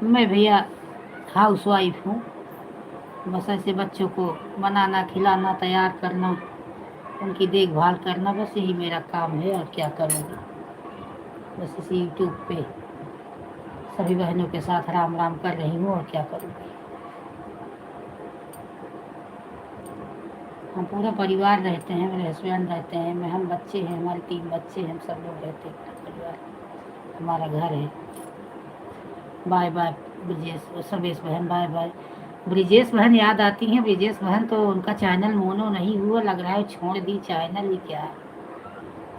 मैं भैया हाउस वाइफ हूँ, बस ऐसे बच्चों को बनाना, खिलाना, तैयार करना, उनकी देखभाल करना, बस यही मेरा काम है। और क्या करूँगी, बस इसी यूट्यूब पे सभी बहनों के साथ राम राम कर रही हूँ, और क्या करूँगी। हम पूरा परिवार रहते हैं, मेरे हस्बैंड रहते हैं, मैं, हम बच्चे हैं, हमारे 3 बच्चे हैं, हम सब लोग रहते हैं, पूरा परिवार हमारा घर है। बाय बाय ब्रिजेश, सर्वेश बहन, बाय बाय। ब्रिजेश बहन याद आती हैं, ब्रिजेश बहन तो उनका चैनल मोनो नहीं हुआ, लग रहा है छोड़ दी चैनल ही क्या।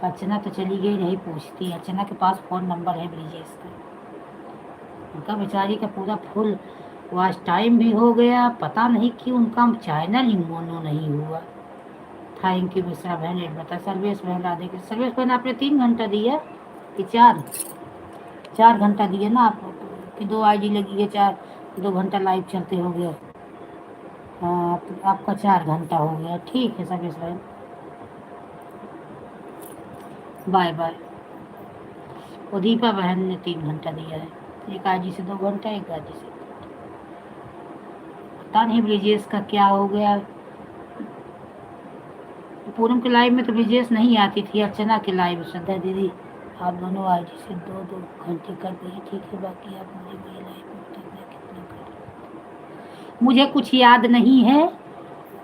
अर्चना तो चली गई, नहीं पूछती। अर्चना के पास फ़ोन नंबर है ब्रिजेश का, उनका बेचारी का पूरा फुल वॉच टाइम भी हो गया, पता नहीं क्यों उनका चैनल ही मोनो नहीं हुआ। थैंक यू मिश्रा बहन, एक बता। सर्वेश बहन, राधे की सर्वेश बहन, आपने 3 घंटा दिया कि 4 घंटा दिए ना आप, कि 2 आईडी लगी है, 2 घंटा लाइव चलते हो गए। हाँ, आपका 4 घंटा हो गया, ठीक है सर्वेश बहन, बाय बाय। उदीपा बहन ने 3 घंटा दिया है, एक आईडी से 2 घंटा, एक आईडी से। पता नहीं ब्रिजेश का क्या हो गया। पूनम के लाइव में तो ब्रिजेश नहीं आती थी, अर्चना के लाइव। श्रद्धा दीदी, आप दोनों आईडी से 2-2 घंटे कर दिए, ठीक है। बाकी आप मुझे मेरे लाइव में बताइए कितना कर। मुझे कुछ याद नहीं है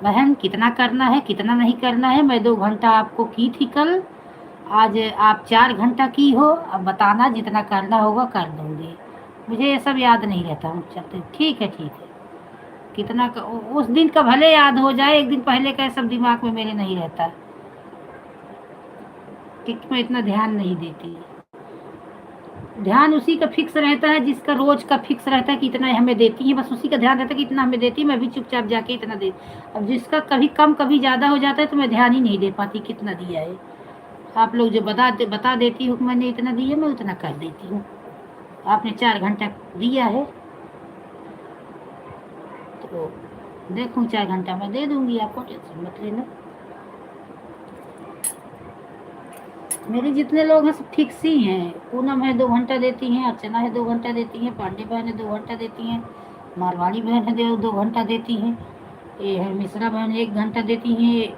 बहन, कितना करना है कितना नहीं करना है। मैं 2 घंटा आपको की थी कल, आज आप 4 घंटा की हो। अब बताना, जितना करना होगा कर दूँगी। मुझे ये सब याद नहीं रहता हूँ। चलते, ठीक है ठीक है। कितना उस दिन का भले याद हो जाए, एक दिन पहले का सब दिमाग में मेरे नहीं रहता, क्योंकि मैं इतना ध्यान नहीं देती। ध्यान उसी का फिक्स रहता है जिसका रोज का फिक्स रहता है कि इतना हमें देती है, बस उसी का ध्यान रहता है कि इतना हमें देती है, मैं भी चुपचाप जाके इतना दे। अब जिसका कभी कम कभी ज़्यादा हो जाता है तो मैं ध्यान ही नहीं दे पाती कितना दिया है। आप लोग जो बता देती हो कि मैंने इतना दिया, मैं उतना कर देती हूँ। आपने 4 घंटा दिया है तो देखूँ, 4 घंटा मैं दे दूँगी आपको, टेंशन मत लेना। मेरे जितने लोग हैं सब फिक्स ही हैं। पूनम है 2 घंटा देती हैं, अर्चना है 2 घंटा देती हैं, पांडे बहन है 2 घंटा देती हैं, मारवाड़ी बहन है 2 घंटा देती हैं, ये है मिश्रा बहन 1 घंटा देती हैं,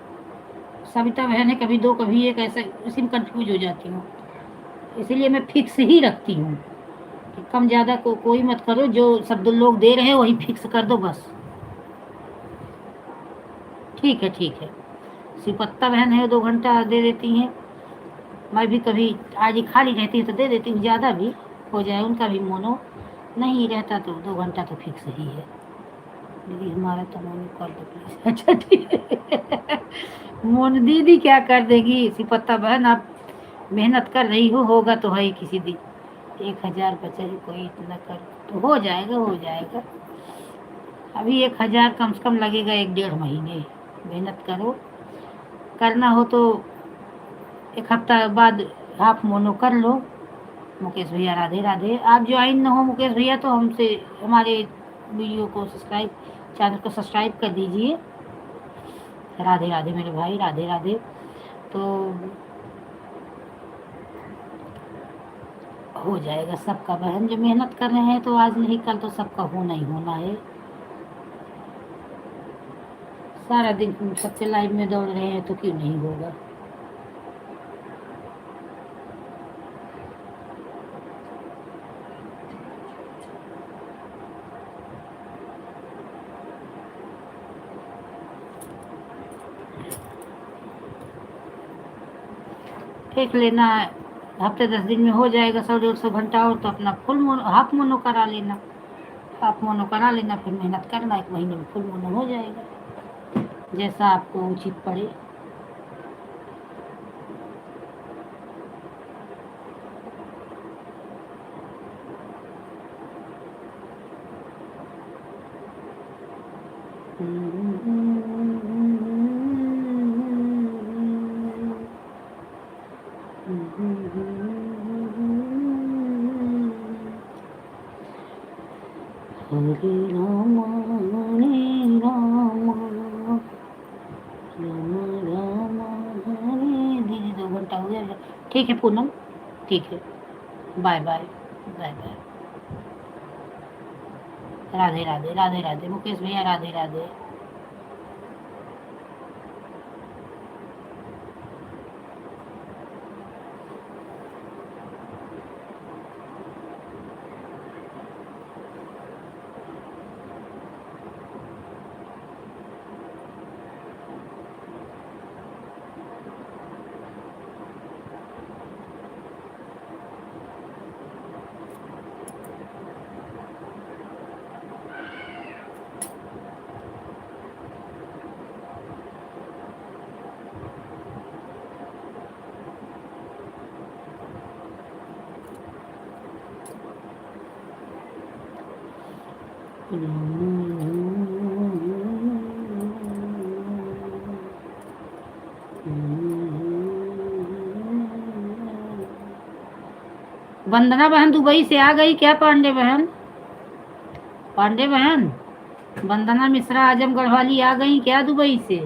सविता बहन है कभी 2 कभी 1, ऐसा उसी में कंफ्यूज हो जाती हूँ। इसीलिए मैं फिक्स ही रखती हूँ कि कम ज़्यादा कोई मत करो, जो सब लोग दे रहे हैं वही फिक्स कर दो बस। ठीक है ठीक है। सिपत्ता बहन है 2 घंटा दे देती हैं। मैं भी कभी आज खाली रहती है तो दे देती हूँ, ज़्यादा भी हो जाए, उनका भी मोनो नहीं रहता तो 2 घंटा तो फिक्स ही है। दीदी हमारा तो मोनो कर दो प्लीज। अच्छा ठीक है। मोन दीदी क्या कर देगी, सिपत्ता बहन आप मेहनत कर रही हो, होगा तो है ही किसी दिन। 1000 बचा है, कोई इतना कर तो हो जाएगा, हो जाएगा। अभी 1000 कम से कम लगेगा 1-1.5 महीने। मेहनत करो, करना हो तो 1 हफ्ता बाद हाफ मोनो कर लो। मुकेश भैया राधे राधे। आप ज्वाइन न हो मुकेश भैया तो हमसे, हमारे वीडियो को सब्सक्राइब, चैनल को सब्सक्राइब कर दीजिए। राधे राधे मेरे भाई, राधे राधे। तो हो जाएगा सबका बहन, जो मेहनत कर रहे हैं तो आज नहीं कल तो सबका होना ही होना है। सारा दिन सबसे लाइव में दौड़ रहे हैं तो क्यों नहीं होगा। देख लेना, हफ्ते 10 दिन में हो जाएगा 100-150 घंटा, और तो अपना फुल मोनो, हाफ मोनो करा लेना। हाफ मोनो करा लेना, फिर मेहनत करना, 1 महीने में फुल मोनो हो जाएगा, जैसा आपको उचित पड़े। हरे राम हरे राम राम राम हरे। दीदी 2 घंटा हो गया। ठीक है पूनम, ठीक है, bye bye bye bye. Radhe Radhe Radhe Radhe Mukesh भैया, राधे राधे। वंदना बहन दुबई से आ गई क्या? पांडे बहन, पांडे बहन, वंदना मिश्रा आजमगढ़ वाली आ गई क्या दुबई से?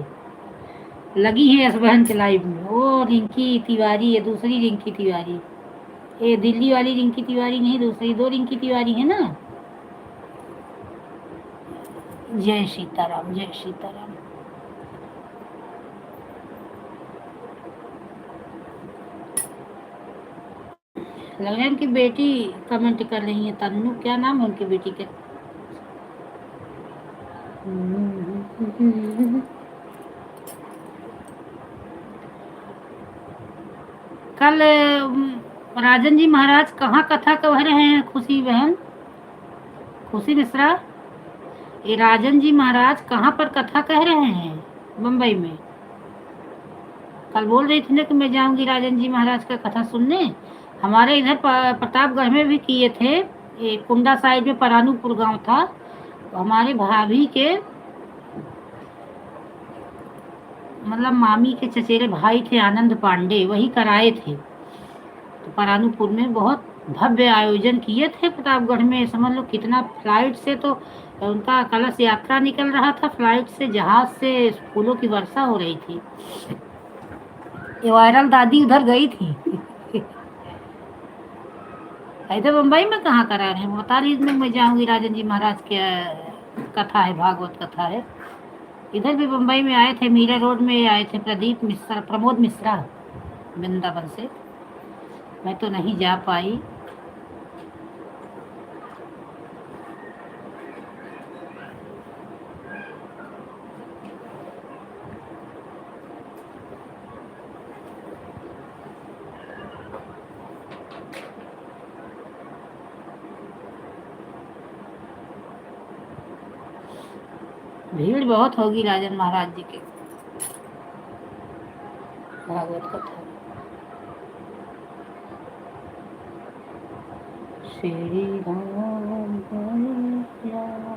लगी है यस बहन के लाइव में। ओ रिंकी तिवारी है, दूसरी रिंकी तिवारी। ये दिल्ली वाली रिंकी तिवारी नहीं, दूसरी 2 रिंकी तिवारी है ना। जय सीताराम, जय सीताराम। लग रहा है उनकी बेटी कमेंट कर रही है, तन्नू, क्या नाम है उनकी बेटी के? कल राजन जी महाराज कहाँ कथा कह रहे हैं? खुशी बहन, खुशी मिश्रा, ये राजन जी महाराज कहाँ पर कथा कह रहे हैं? मुंबई में। कल बोल रही थी ना कि मैं जाऊंगी राजन जी महाराज का कथा सुनने। हमारे इधर प्रतापगढ़ में भी किए थे। ये कुंडा साइड में परानूपुर गांव था, तो हमारे भाभी के मतलब मामी के चचेरे भाई थे आनंद पांडे, वही कराए थे। तो परानूपुर में बहुत भव्य आयोजन किए थे प्रतापगढ़ में। समझ लो कितना, फ्लाइट से तो उनका कलश यात्रा निकल रहा था, फ्लाइट से, जहाज से फूलों की वर्षा हो रही थी। ये वायरल दादी उधर गई थी। इधर मुंबई में कहाँ करा रहे हैं? बता रही थी मैं जाऊंगी राजन जी महाराज के कथा है, भागवत कथा है। इधर भी मुंबई में आए थे, मीरा रोड में आए थे प्रदीप मिश्रा, प्रमोद मिश्रा वृंदावन से। मैं तो नहीं जा पाई। भीड़ बहुत होगी राजन महाराज जी के भागवत कथा में। श्री राम हरे राम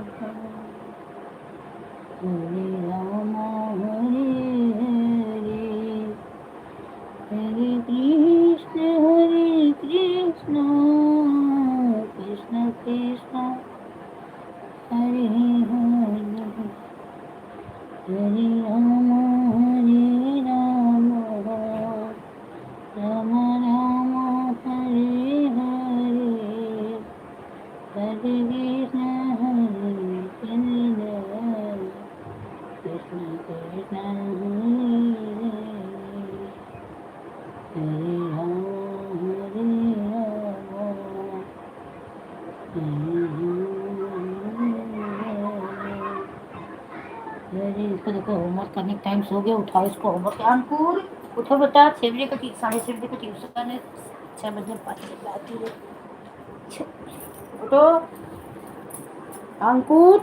हरे राम हरे हरे, हरे कृष्ण कृष्ण कृष्ण हरे हरे, हरे राम राम राम हरे हरे, हरे कृष्ण कृष्ण हरे हरे, हरे राम हरे। इसको देखो होमवर्क करने का टाइम, सो गया, उठाओ इसको होमवर्क। अंकुर उठो बेटा, 6 बजे का 6:30 बजे का ट्यूशन है, 6 बजे 5 बजे आती है। उठो अंकुर।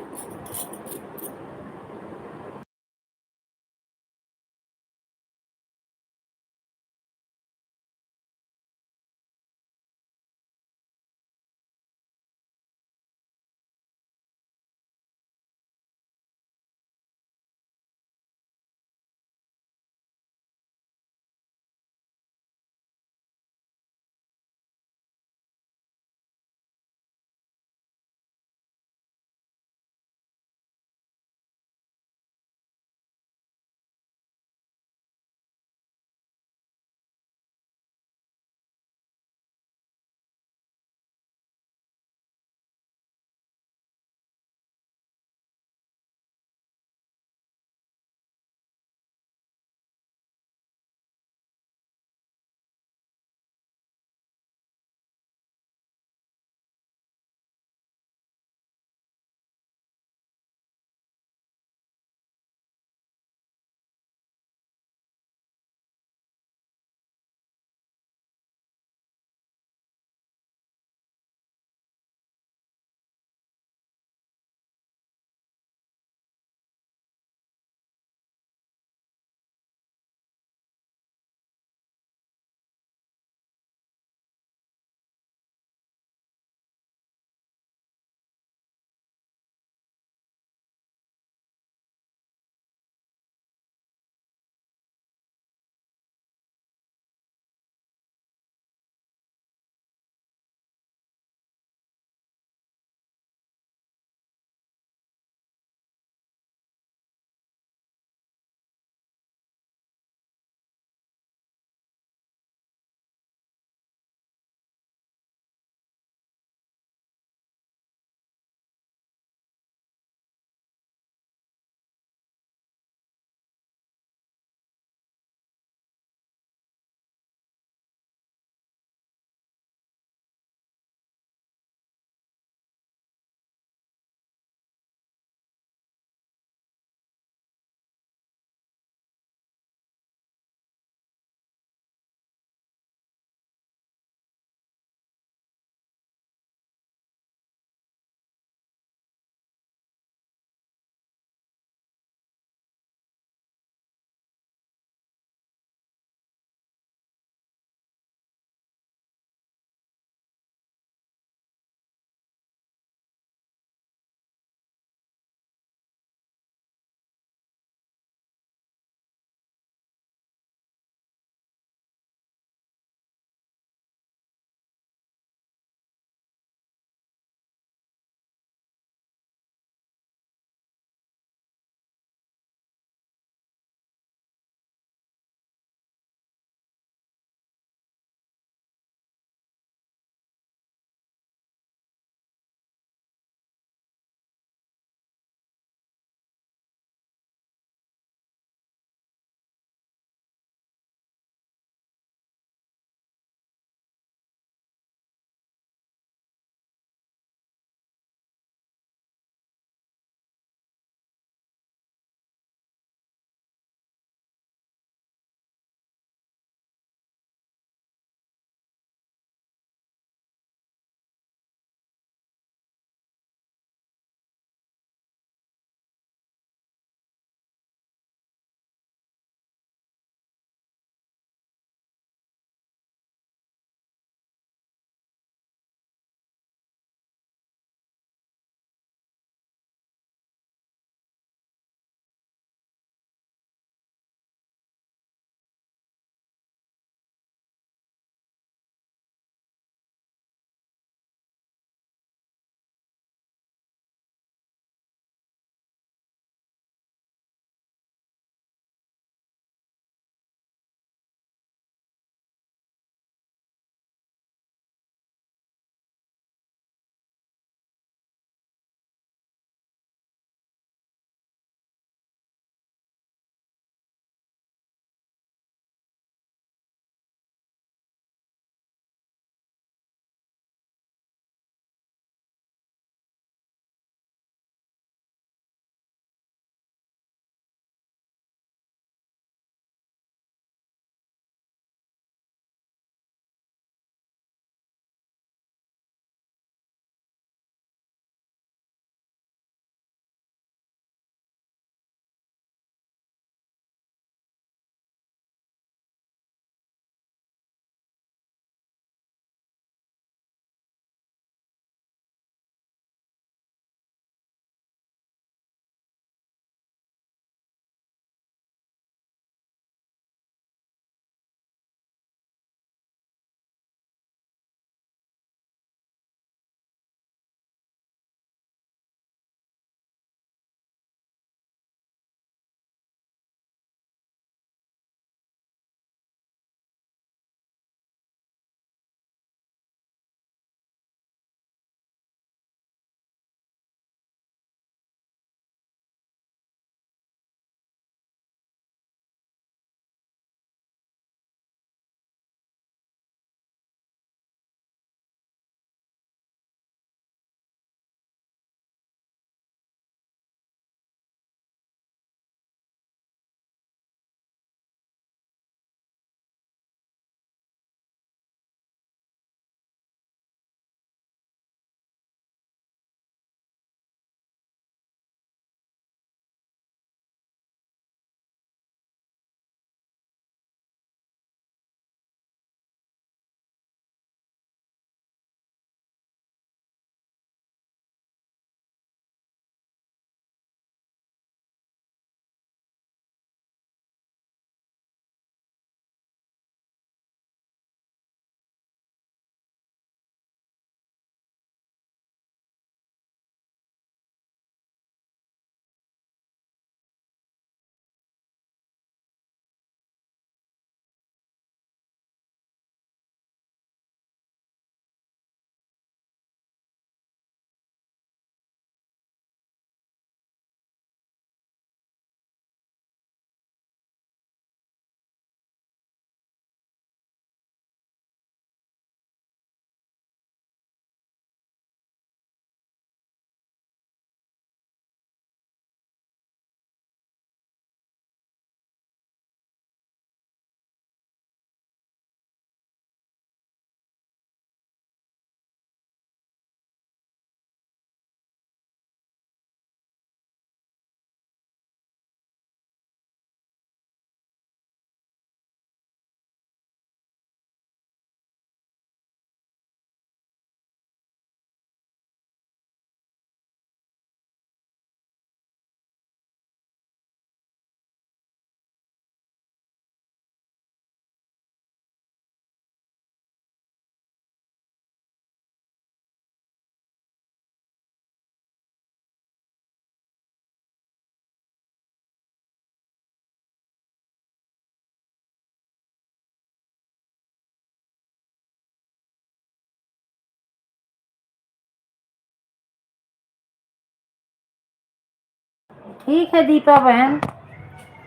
ठीक है दीपा बहन,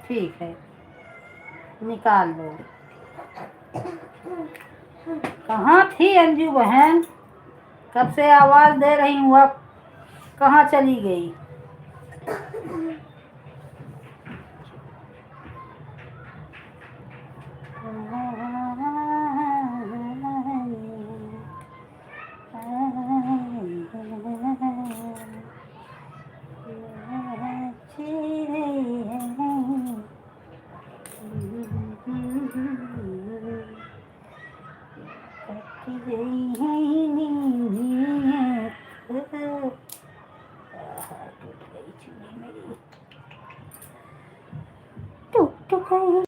ठीक है, निकाल लो। कहाँ थी अंजू बहन? कब से आवाज दे रही हूँ, अब कहाँ चली गई? टूट गई।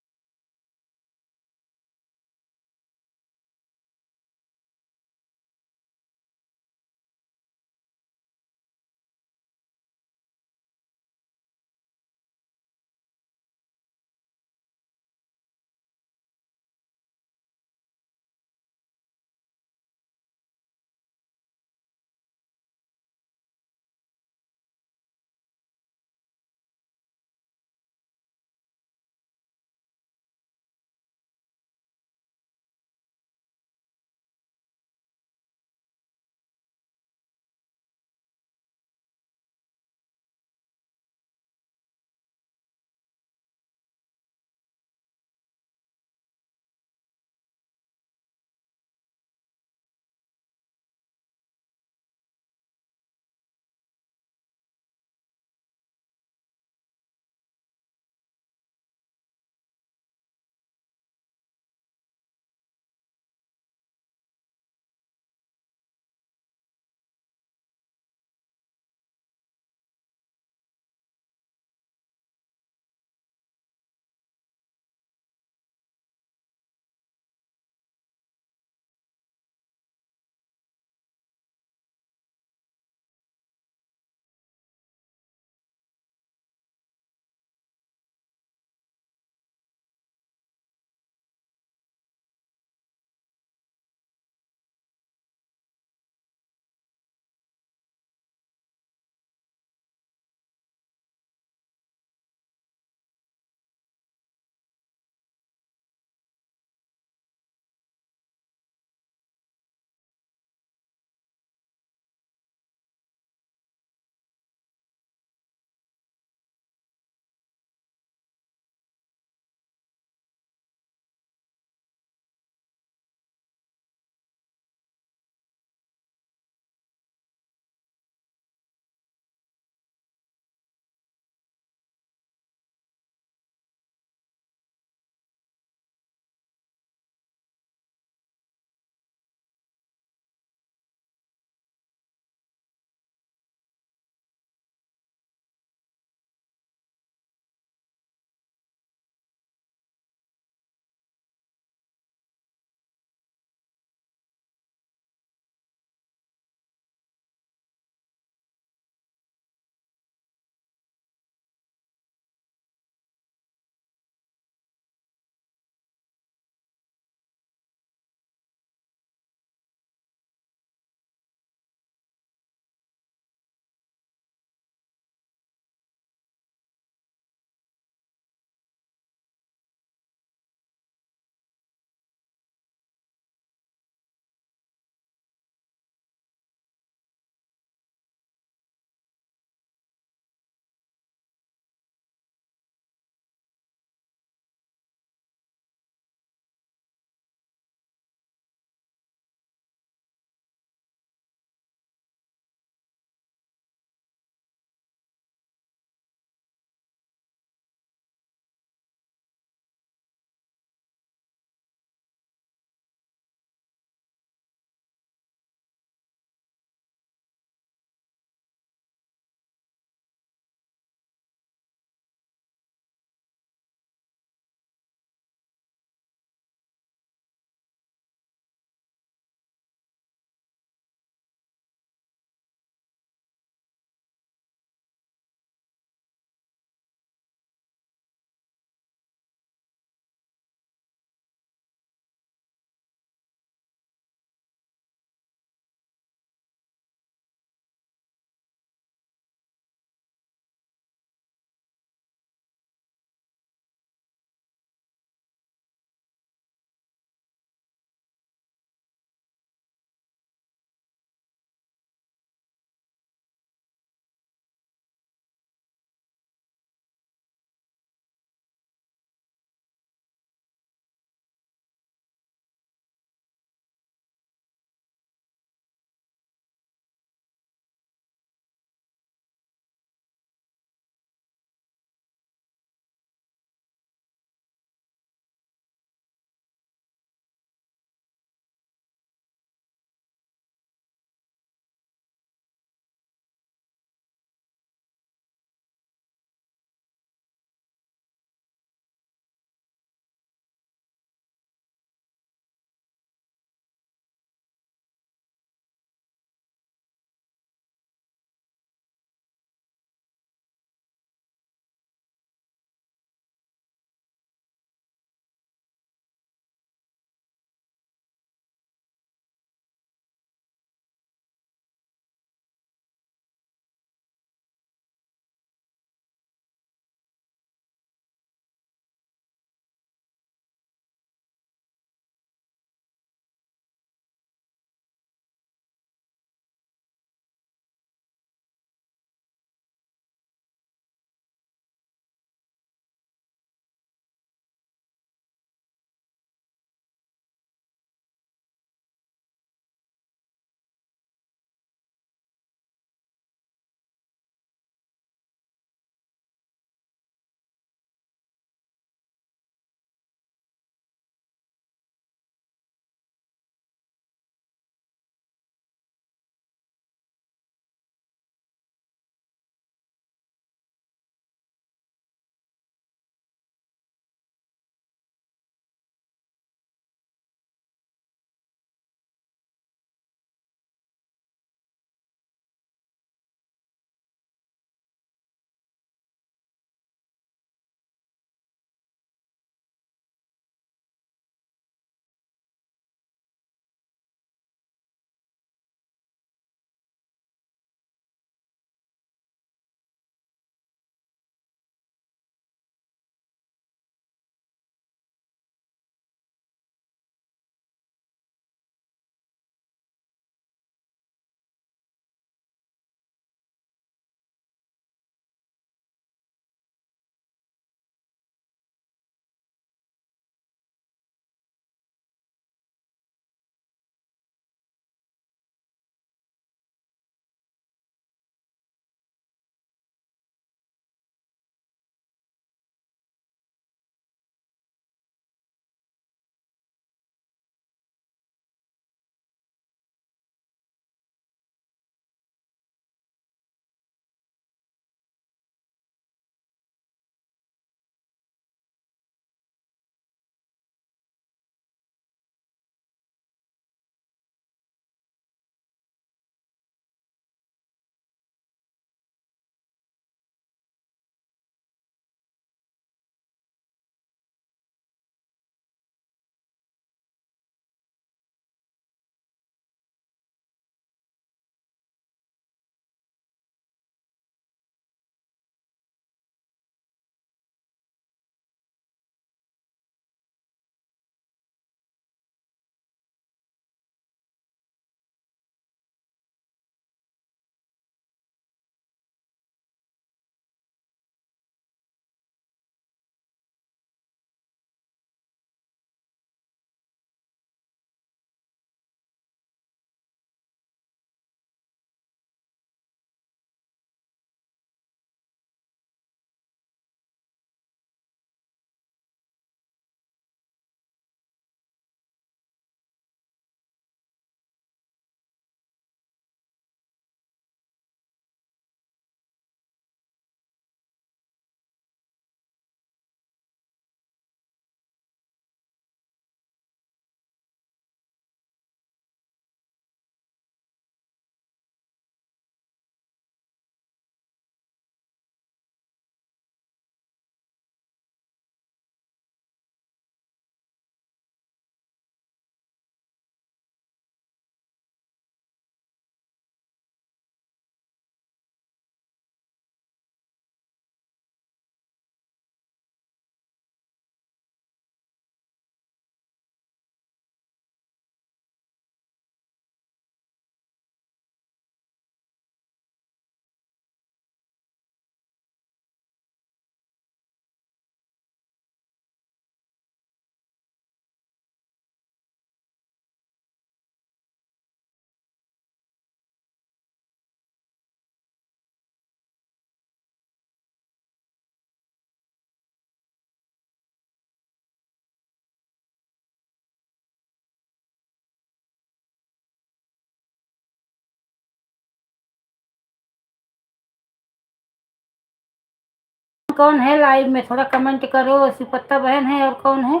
कौन है लाइव में? थोड़ा कमेंट करो। सिपत्ता बहन है और कौन है?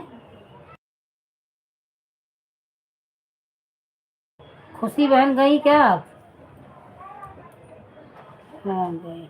खुशी बहन गई क्या आप? हाँ गई।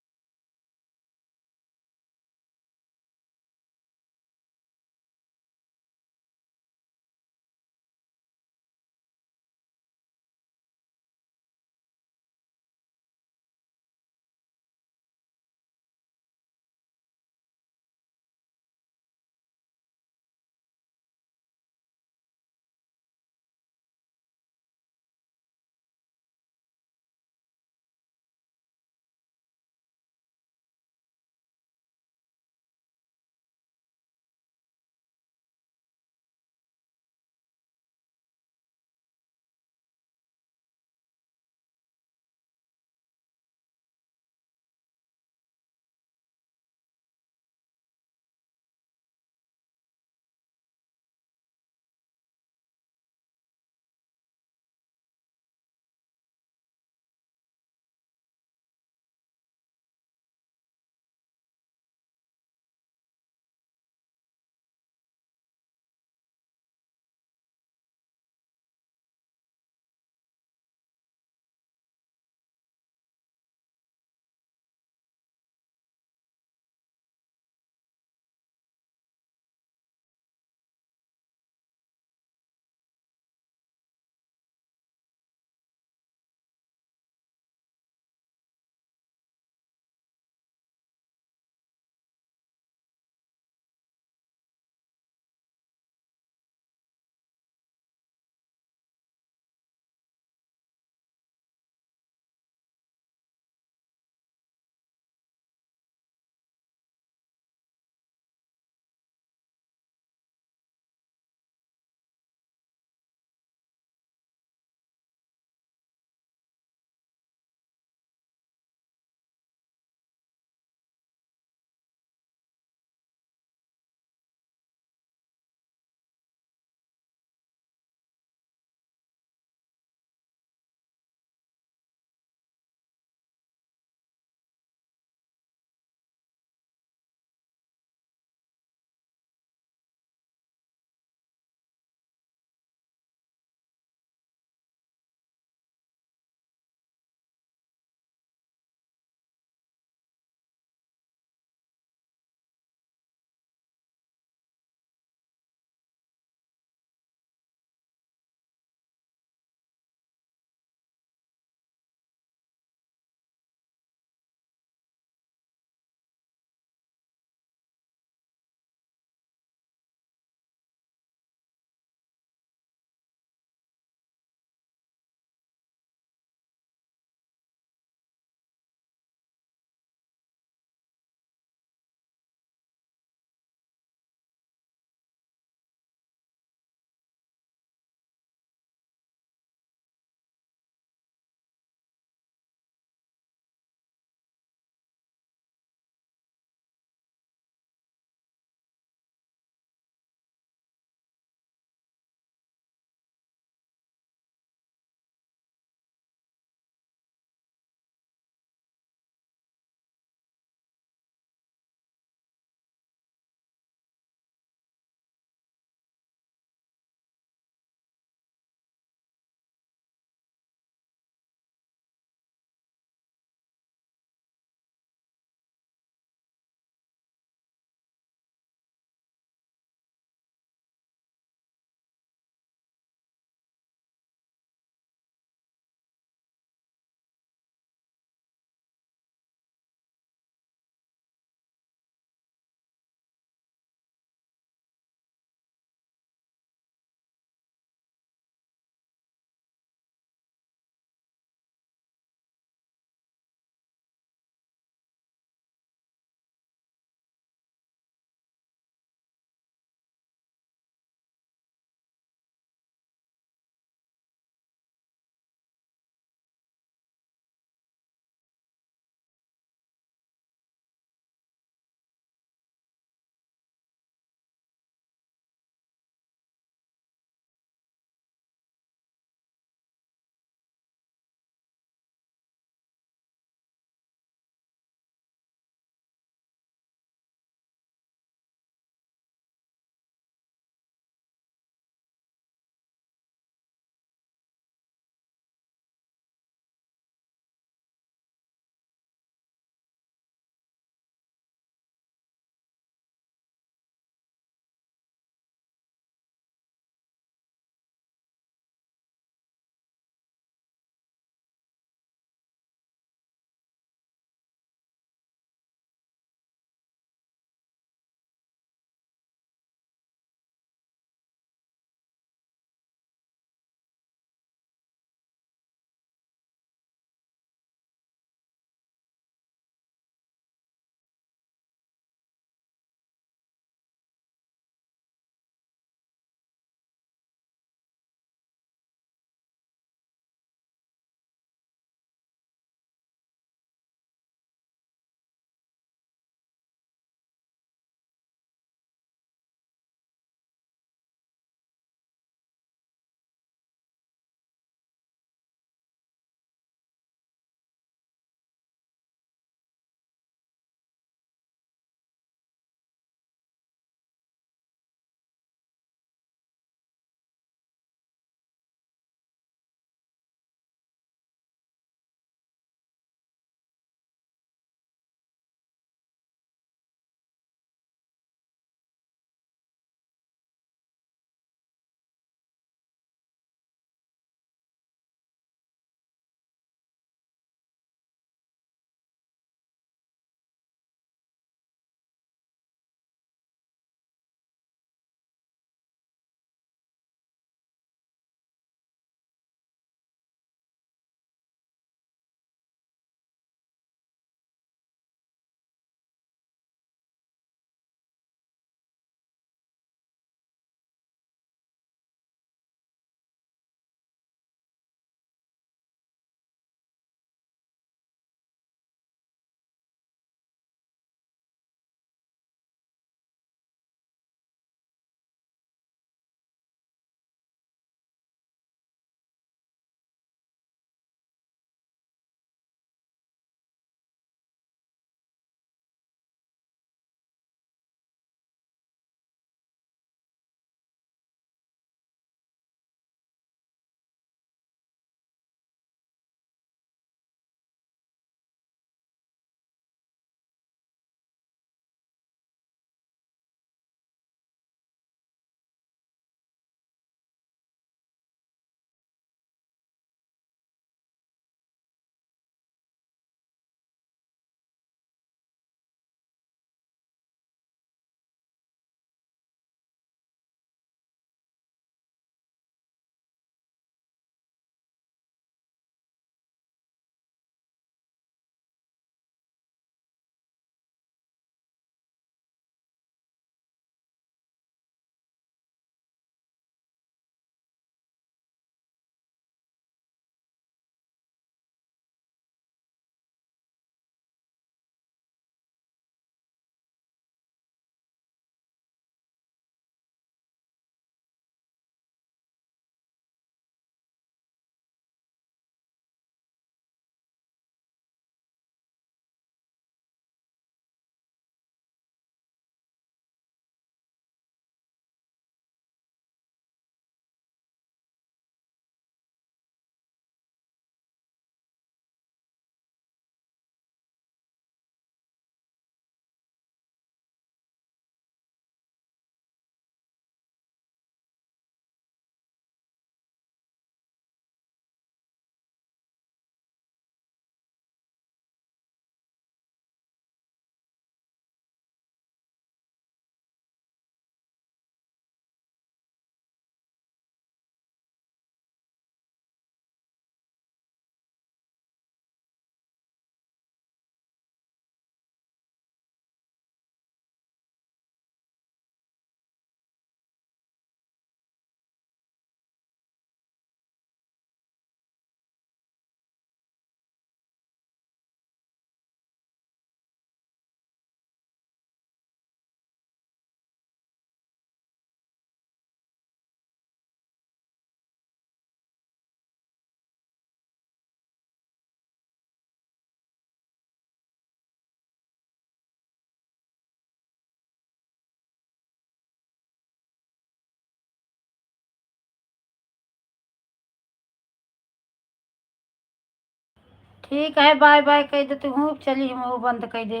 ठीक है, बाय बाय कह देती हूँ, चली हम वो बंद कर दे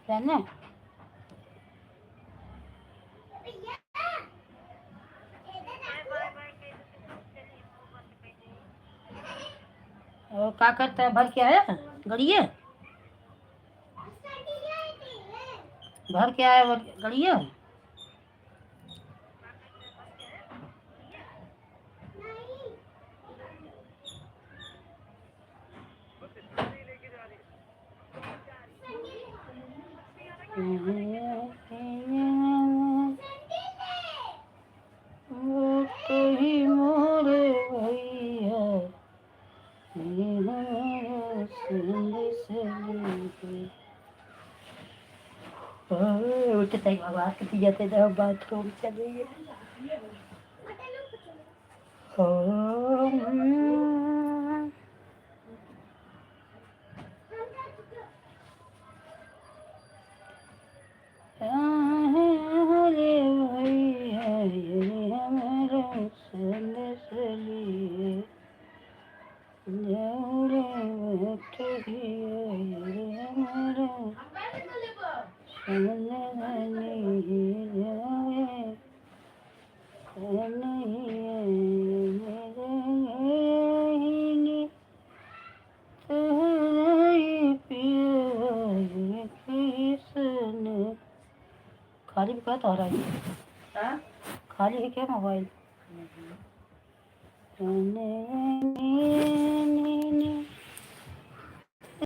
जाने। और क्या करता है, भर के आया गड़िए, भर के आया गड़िए। वो तो ही मोरे भैया उठते ही बाबा के जाते जब बाथरूम चले गए। हरे भैया ये हमारा संदेश लिए जाओ रे बैठिए ये हमारा संदेश लिए जाओ खाली भी कहता हो रहा है,
हाँ?
खाली है क्या मोबाइल?